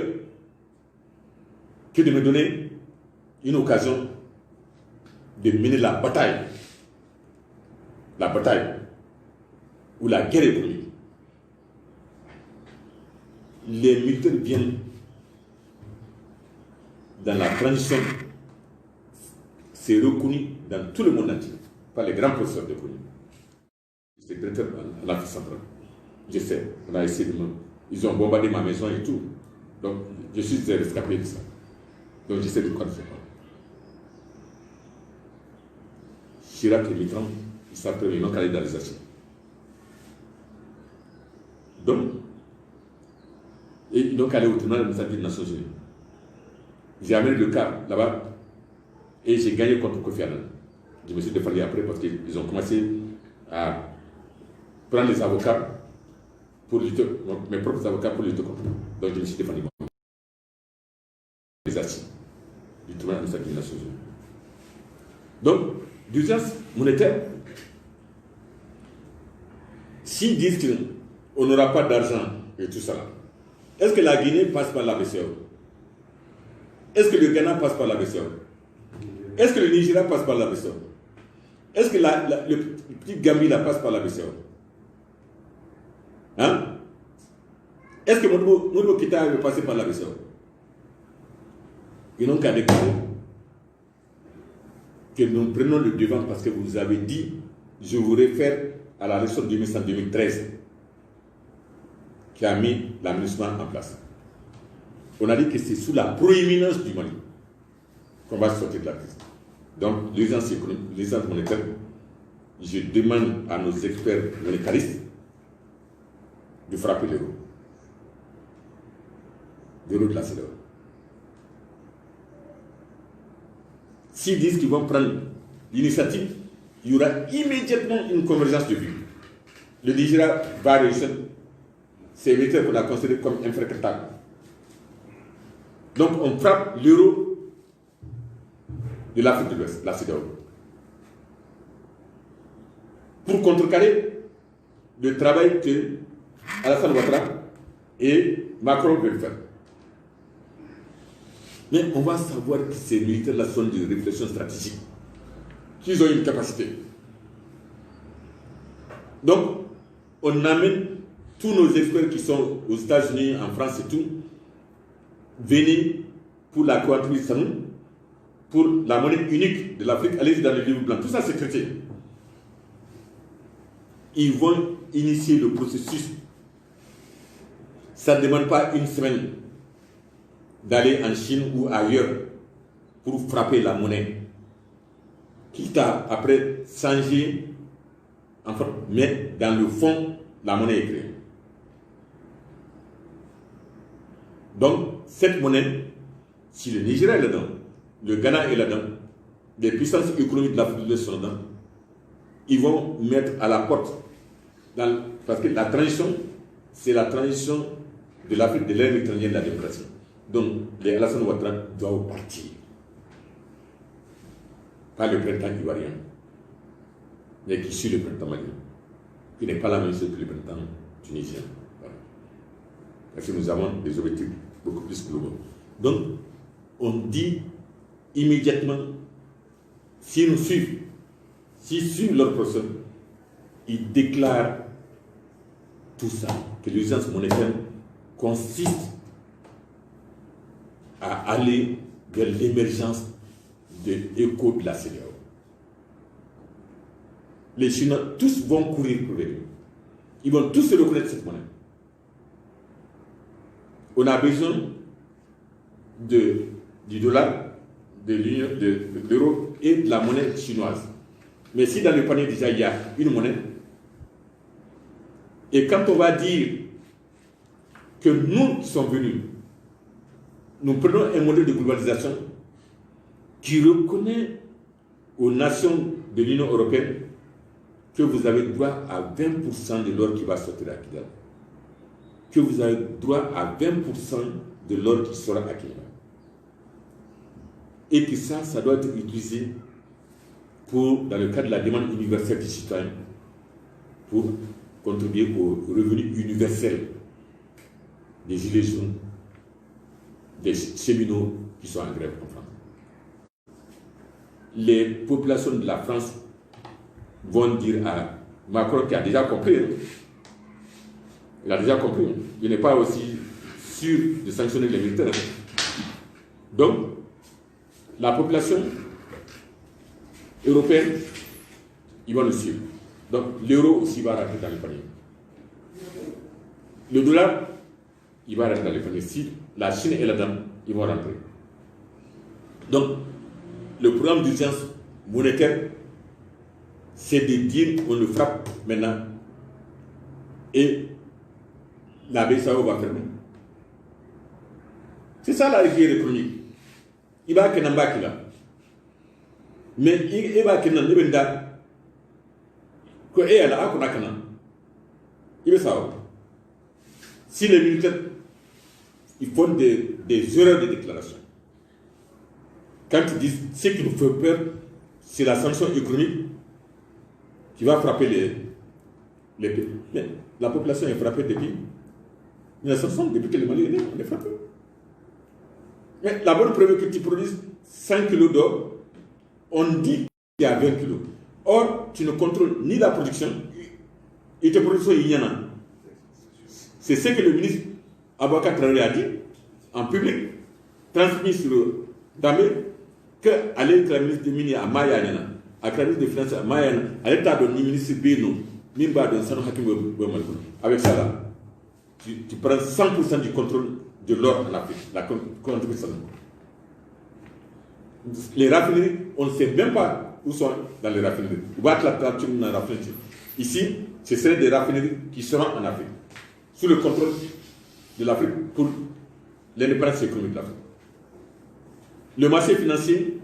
que de me donner une occasion de mener la bataille ou la guerre économique. Les militaires viennent dans la transition, c'est reconnu dans tout le monde entier par les grands professeurs d'économie. J'étais directeur à l'Afrique centrale. Je sais, on a essayé de me... Ils ont bombardé ma maison et tout. Donc, je suis rescapé de ça. Donc, j'essaie de quoi faire. Chirac et Mitterrand, ils s'appellent, ils n'ont qu'à aller dans les archives. Donc, et ils n'ont qu'à aller au tribunal administratif des Nations Unies. J'ai amené le cas là-bas et j'ai gagné contre Kofi Annan. Je me suis défendu après parce qu'ils ont commencé à prendre les avocats pour lutter, mes propres avocats pour lutter contre nous. Donc je me suis défendu. Les archives du tribunal administratif des Nations Unies. Donc, d'urgence monétaire, s'ils disent qu'on n'aura pas d'argent et tout ça, est-ce que la Guinée passe par la BCEAO? Est-ce que le Ghana passe par la BCEAO? Est-ce que le Nigeria passe par la BCEAO? Est-ce que le petit Gambie la passe par la BCEAO? Hein? Est-ce que Modibo Keïta veut passer par la BCEAO? Ils n'ont qu'à déclarer que nous prenons le devant parce que vous avez dit, je vous réfère à la réforme 2013 qui a mis l'aménagement en place. On a dit que c'est sous la proéminence du Mali qu'on va sortir de la crise. Donc, l'urgence monétaire, je demande à nos experts monétaristes de frapper l'euro. L'euro de la CEDEAO. S'ils disent qu'ils vont prendre l'initiative, il y aura immédiatement une convergence de vues. Le Nigeria va réussir. C'est militaire qu'on a considéré comme infréquentable. Donc on frappe l'euro de l'Afrique de l'Ouest, la CEDEAO, pour contrecarrer le travail que Alassane Ouattara et Macron veulent faire. Mais on va savoir que ces militaires-là sont de réflexion stratégique, qu'ils ont une capacité. Donc, on amène tous nos experts qui sont aux États-Unis, en France et tout, venez pour la contribution, pour la monnaie unique de l'Afrique, allez-y dans le livre blanc. Tout ça, c'est traité. Ils vont initier le processus. Ça ne demande pas une semaine d'aller en Chine ou ailleurs pour frapper la monnaie. Quitte à après changer, enfin, mais dans le fond, la monnaie est créée. Donc, cette monnaie, si le Nigeria est là-dedans, le Ghana est là-dedans, les puissances économiques de l'Afrique de l'Ouest sont là-dedans, ils vont mettre à la porte, parce que la transition, c'est la transition de l'Afrique de l'ère méditerranéenne de la démocratie. Donc, les Alassane Ouattara doivent partir. Pas le printemps ivoirien, mais qui suit le printemps malien, qui n'est pas la même chose que le printemps tunisien. Voilà. Parce que nous avons des objectifs beaucoup plus globaux. Donc, on dit immédiatement, s'ils nous suivent, s'ils suivent leur procès, ils déclarent tout ça, que l'urgence monétaire consiste à aller vers l'émergence de l'écho de la CEDEAO. Les Chinois, tous vont courir pour venir. Ils vont tous se reconnaître cette monnaie. On a besoin du dollar, de l'euro et de la monnaie chinoise. Mais si dans le panier déjà il y a une monnaie, et quand on va dire que nous qui sommes venus, nous prenons un modèle de globalisation qui reconnaît aux nations de l'Union européenne que vous avez droit à 20% de l'or qui va sortir à Kidal, que vous avez droit à 20% de l'or qui sera à Kidal, et que ça doit être utilisé dans le cadre de la demande universelle des citoyens, pour contribuer au revenu universel des gilets jaunes, des cheminots qui sont en grève en France. Les populations de la France vont dire à Macron, qui a déjà compris, il a déjà compris, il n'est pas aussi sûr de sanctionner les militaires. Donc, la population européenne, ils vont le suivre. Donc, l'euro aussi va rentrer dans le panier. Le dollar, il va rentrer dans le panier. Si la Chine est là-dedans, ils vont rentrer. Donc, le programme d'urgence monétaire, c'est de dire qu'on le frappe maintenant et la BCAO va fermer. C'est ça la guerre économique. Il va qu'il y là. Mais il va qu'il y a si les militaires ils font des erreurs de déclaration, quand ils disent ce qui nous fait peur, c'est la sanction économique qui va frapper les pays. Mais la population est frappée depuis 1960, depuis que le Mali est né, on est frappé. Mais la bonne preuve que tu produises 5 kg d'or, on dit qu'il y a 20 kg. Or, tu ne contrôles ni la production, et tes productions, il y en a. C'est ce que le ministre Aboubacar Traoré a dit en public, transmis sur Damé, qu'à l'être la ministre des Mines à Mayana, à la ministre des Finances à Mayana, à l'état de ministre Beno, avec ça là, tu prends 100% du contrôle de l'or en Afrique. Les raffineries, on ne sait même pas où sont dans les raffineries. Ici, ce seraient des raffineries qui seront en Afrique, sous le contrôle de l'Afrique pour l'indépendance économique de l'Afrique. Le marché financier,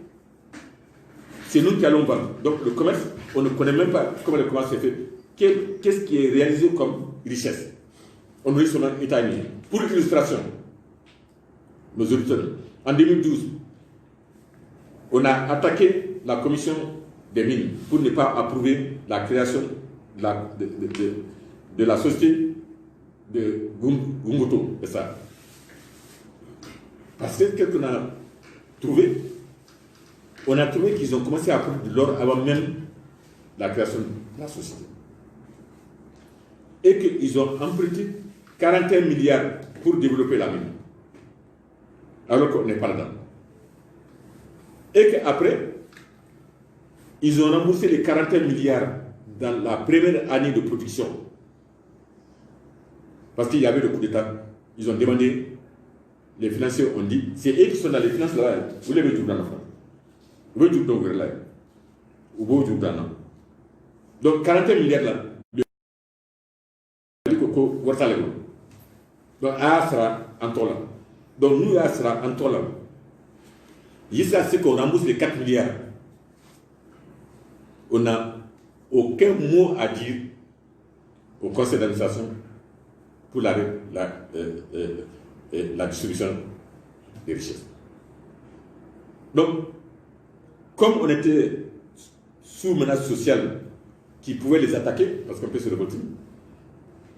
c'est nous qui allons vendre. Donc le commerce, on ne connaît même pas comment le commerce est fait. Qu'est-ce qui est réalisé comme richesse? On nous dit sur l'État uni. Pour illustration, nos auditeurs, en 2012, on a attaqué la commission des mines pour ne pas approuver la création de la société de Gungoto. C'est ça. Parce que qu'est-ce qu'on a trouvé? On a trouvé qu'ils ont commencé à prendre de l'or avant même la création de la société. Et qu'ils ont emprunté 41 milliards pour développer la mine. Alors qu'on n'est pas dedans. Et qu'après, ils ont remboursé les 41 milliards dans la première année de production. Parce qu'il y avait le coup d'État. Ils ont demandé, les financiers ont dit, c'est eux qui sont dans les finances là. Vous l'avez dit dans la France. Vous l'avez dit dans le là. Vous l'avez dit dans la. Donc 41 milliards là. Donc A sera en tola. Donc nous, A sera en tola. Ici, c'est qu'on rembourse les 4 milliards. On n'a aucun mot à dire au conseil d'administration pour la distribution des richesses. Donc, comme on était sous menace sociale qui pouvait les attaquer, parce qu'on peut se révolter,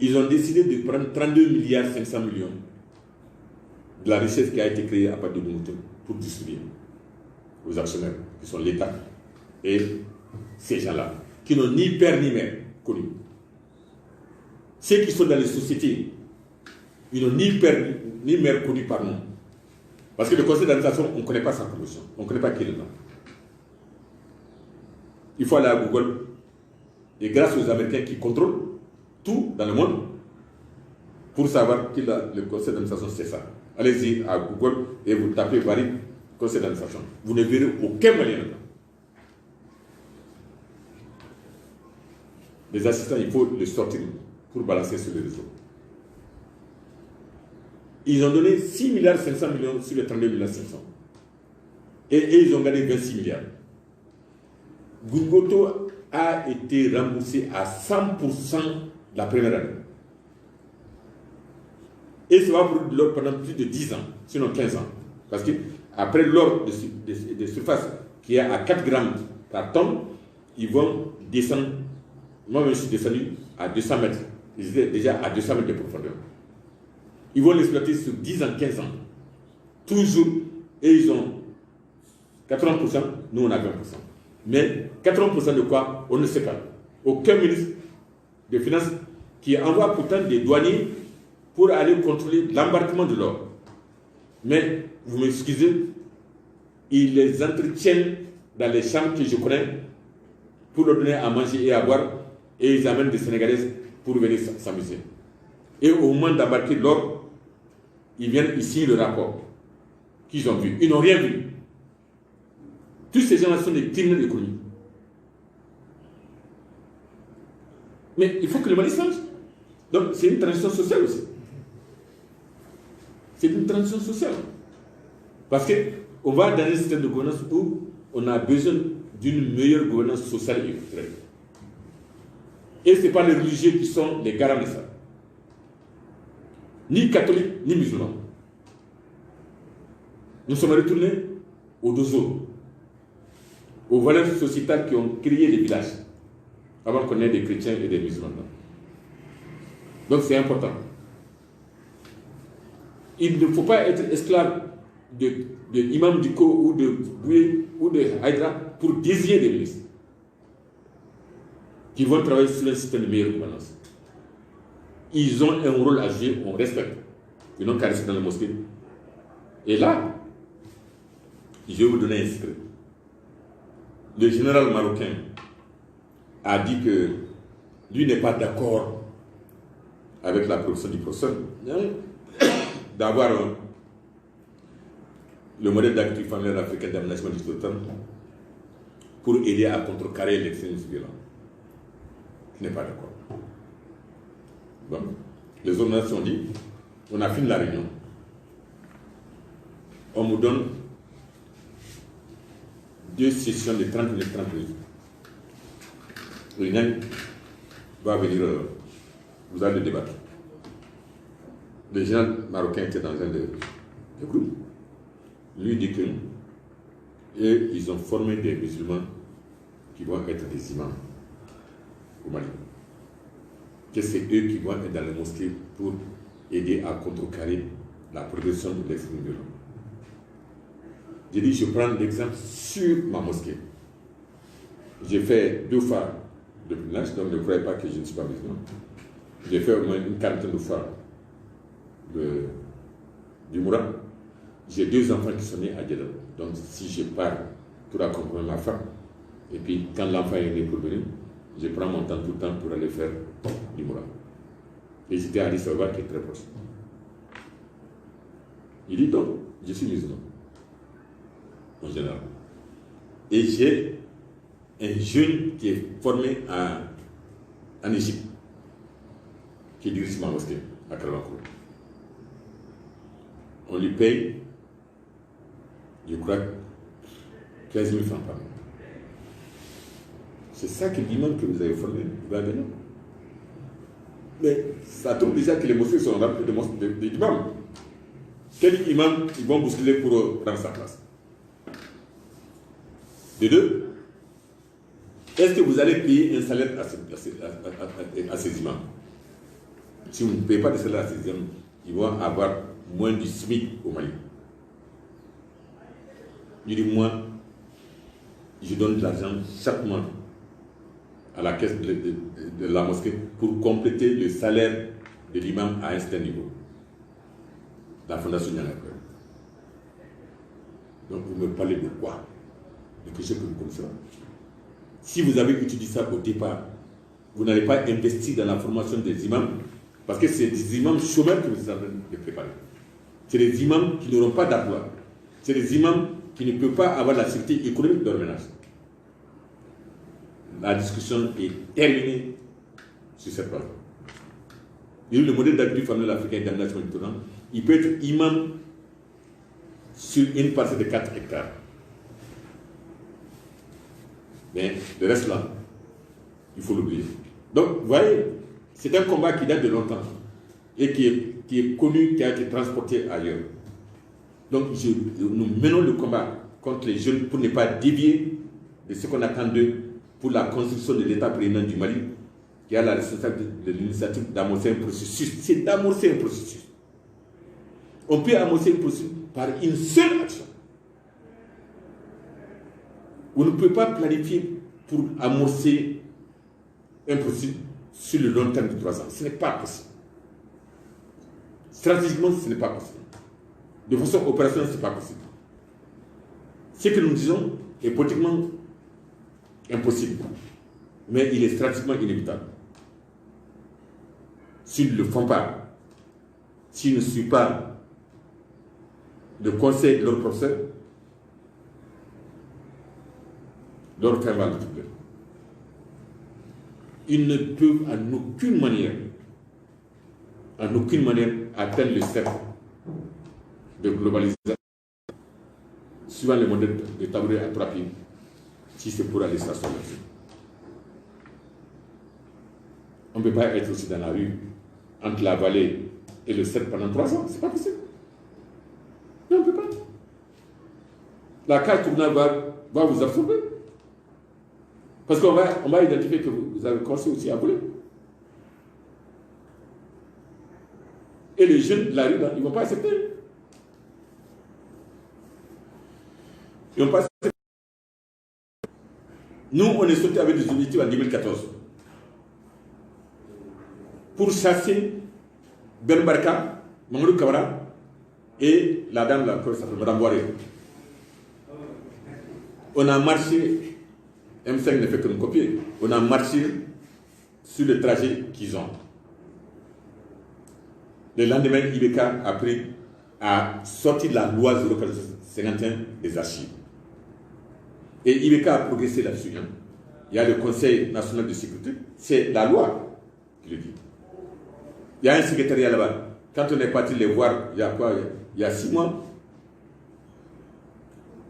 ils ont décidé de prendre 32 milliards 500 millions de la richesse qui a été créée à partir de Gungoto pour distribuer aux actionnaires, qui sont l'État et ces gens-là, qui n'ont ni père ni mère connus. Ceux qui sont dans les sociétés, ils n'ont ni père ni mère connus par nous. Parce que le conseil d'administration, on ne connaît pas sa promotion, on ne connaît pas qui est dedans. Il faut aller à Google, et grâce aux Américains qui contrôlent tout dans le monde, pour savoir qui le conseil d'administration, c'est ça. Allez-y à Google et vous tapez Paris, conseil d'administration. Vous ne verrez aucun moyen dedans. Les assistants, il faut les sortir pour balancer sur les réseaux. Ils ont donné 6 milliards 500 millions sur les 32 milliards 500. Et ils ont gagné 26 milliards. Gungoto a été remboursé à 100% la première année. Et ça va pour l'or pendant plus de 10 ans, sinon 15 ans. Parce qu'après l'or de surface qui est à 4 grammes par tonne, ils vont descendre. Moi, je suis descendu à 200 mètres. Ils étaient déjà à 200 mètres de profondeur. Ils vont l'exploiter sur 10 ans, 15 ans. Toujours. Et ils ont 80%, nous on a 20%. Mais 80% de quoi? On ne sait pas. Aucun ministre des Finances qui envoie pourtant des douaniers pour aller contrôler l'embarquement de l'or. Mais, vous m'excusez, ils les entretiennent dans les chambres que je connais pour leur donner à manger et à boire, et ils amènent des Sénégalaises pour venir s'amuser. Et au moment d'embarquer l'or, ils viennent ici le rapport qu'ils ont vu. Ils n'ont rien vu. Tous ces gens-là sont des criminels économiques. Mais il faut que le Mali change. Donc c'est une transition sociale aussi. C'est une transition sociale. Parce qu'on va dans un système de gouvernance où on a besoin d'une meilleure gouvernance sociale et culturelle. Et ce n'est pas les religieux qui sont les garants de ça. Ni catholiques, ni musulmans. Nous sommes retournés au dozo, aux valeurs sociétales qui ont créé les villages, avant qu'on ait des chrétiens et des musulmans. Donc c'est important. Il ne faut pas être esclave de Imam Diko ou de Boué ou de Haïdra pour désigner des ministres qui vont travailler sur un système de meilleure gouvernance. Ils ont un rôle à jouer, on respecte. Ils n'ont qu'à rester dans la mosquée. Et là, je vais vous donner un secret. Le général marocain a dit que lui n'est pas d'accord avec la profession du professeur d'avoir le modèle d'agriculture familiale africaine d'aménagement du territoire pour aider à contrecarrer l'extrémisme violent. Je n'ai pas d'accord. Bon. Les organisations ont dit, on a fini la réunion. On me donne 2 sessions de 30 minutes, 30 minutes. L'INEN va venir, vous allez le débattre. Le général marocain était dans un des groupes. Lui dit que ils ont formé des musulmans qui vont être des imams au Mali. Que c'est eux qui vont être dans les mosquées pour aider à contrecarrer la progression de l'extrémisme violent. J'ai dit, je prends l'exemple sur ma mosquée. J'ai fait 2 fois de pèlerinage, donc ne croyez pas que je ne suis pas musulman. J'ai fait au moins une quarantaine de fois du Moura. J'ai 2 enfants qui sont nés à Djeddah. Donc si je pars pour accompagner ma femme, et puis quand l'enfant est né pour venir, je prends mon temps tout le temps pour aller faire du Moura. Et j'étais à Addis Abeba qui est très proche. Il dit donc, je suis musulman, en général. Et j'ai un jeune qui est formé en Égypte, qui dirige ma mosquée à Karamankour. On lui paye, je crois, 15 000 francs par mois. C'est ça que l'imam que vous avez formé va gagner. Mais ça trouve déjà que les mosquées sont remplies d'imams. Quel imam ils vont bousculer pour prendre sa place? De 2, est-ce que vous allez payer un salaire à ces imams? Si vous ne payez pas de salaire à ces imams, ils vont avoir moins du SMIC au Mali. Je dis, moi, je donne de l'argent chaque mois à la caisse de la mosquée pour compléter le salaire de l'imam à un certain niveau. La fondation Niang Hakoy. Donc vous me parlez de quoi? De quelque chose que vous connaissez. Si vous avez étudié ça au départ, vous n'allez pas investir dans la formation des imams, parce que c'est des imams chômeurs que vous êtes en train de préparer. C'est des imams qui n'auront pas d'emploi. C'est des imams qui ne peuvent pas avoir la sécurité économique de leur ménage. La discussion est terminée sur cette base. Le modèle d'agriculture familiale africaine d'aménagement du territoire, il peut être imam sur une parcelle de 4 hectares. Mais le reste là, il faut l'oublier. Donc, vous voyez, c'est un combat qui date de longtemps et qui est connu, qui a été transporté ailleurs. Donc, nous menons le combat contre les jeunes pour ne pas dévier de ce qu'on attend d'eux pour la construction de l'État président du Mali, qui a la responsabilité de l'initiative d'amorcer un processus. C'est d'amorcer un processus. On peut amorcer un processus par une seule action. On ne peut pas planifier pour amorcer un processus sur le long terme de 3 ans. Ce n'est pas possible. Stratégiquement, ce n'est pas possible. De façon opérationnelle, ce n'est pas possible. Ce que nous disons est politiquement impossible, mais il est stratégiquement inévitable. S'ils ne le font pas, s'ils ne suivent pas le conseil de leurs professeurs, leur fin va le troubler. Ils ne peuvent en aucune manière atteindre le cercle de globalisation suivant le modèle de tabouret à 3 pieds, si c'est pour aller s'asseoir là-dessus. On ne peut pas être aussi dans la rue entre la vallée et le cercle pendant 3 ans, c'est pas possible. Non, on ne peut pas. La carte tournante va vous absorber. Parce qu'on va identifier que vous avez commencé aussi à voler. Et les jeunes de la rue, là, ils ne vont pas accepter. Ils ne vont pas accepter. Nous, on est sortis avec des objectifs en 2014 pour chasser Ben Barka, Mamadou Kamara et la dame, là, comment s'appelle, Madame Boiré. On a marché, M5 ne fait que nous copier, on a marché sur le trajet qu'ils ont. Le lendemain, IBK a sorti la loi 051 des archives. Et IBK a progressé là-dessus. Hein. Il y a le Conseil national de sécurité, c'est la loi qui le dit. Il y a un secrétariat là-bas. Quand on est parti les voir, il y a quoi? Il y a 6 mois.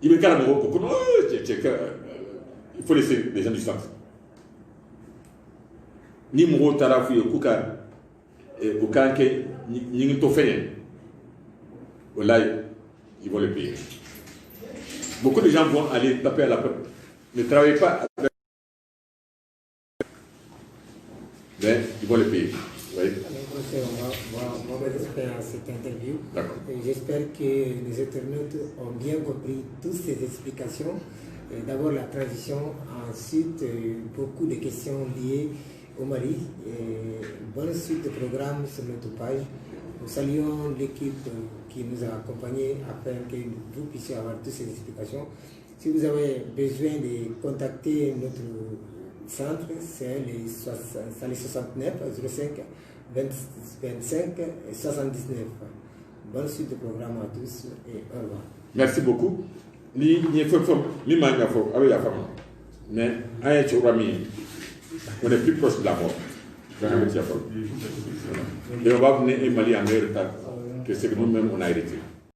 IBK a il faut laisser les gens du centre. Ni Moro Tarafu et Kuka et Okanke, ni Tofeyen. Là, ils vont le payer. Beaucoup de gens vont aller taper à la porte. Ne travaillez pas avec... Mais ils vont le payer. Vous voyez? On va faire cette interview. J'espère que les internautes ont bien compris toutes ces explications. D'abord la transition, ensuite beaucoup de questions liées au Mali. Bonne suite de programme sur notre page. Nous saluons l'équipe qui nous a accompagnés afin que vous puissiez avoir toutes ces explications. Si vous avez besoin de contacter notre centre, c'est les 69 05 25 79. Bonne suite de programme à tous et au revoir. Merci beaucoup. Mais on est plus proche de la mort. Et on va venir Mali en meilleur état que ce que nous-mêmes on a hérité.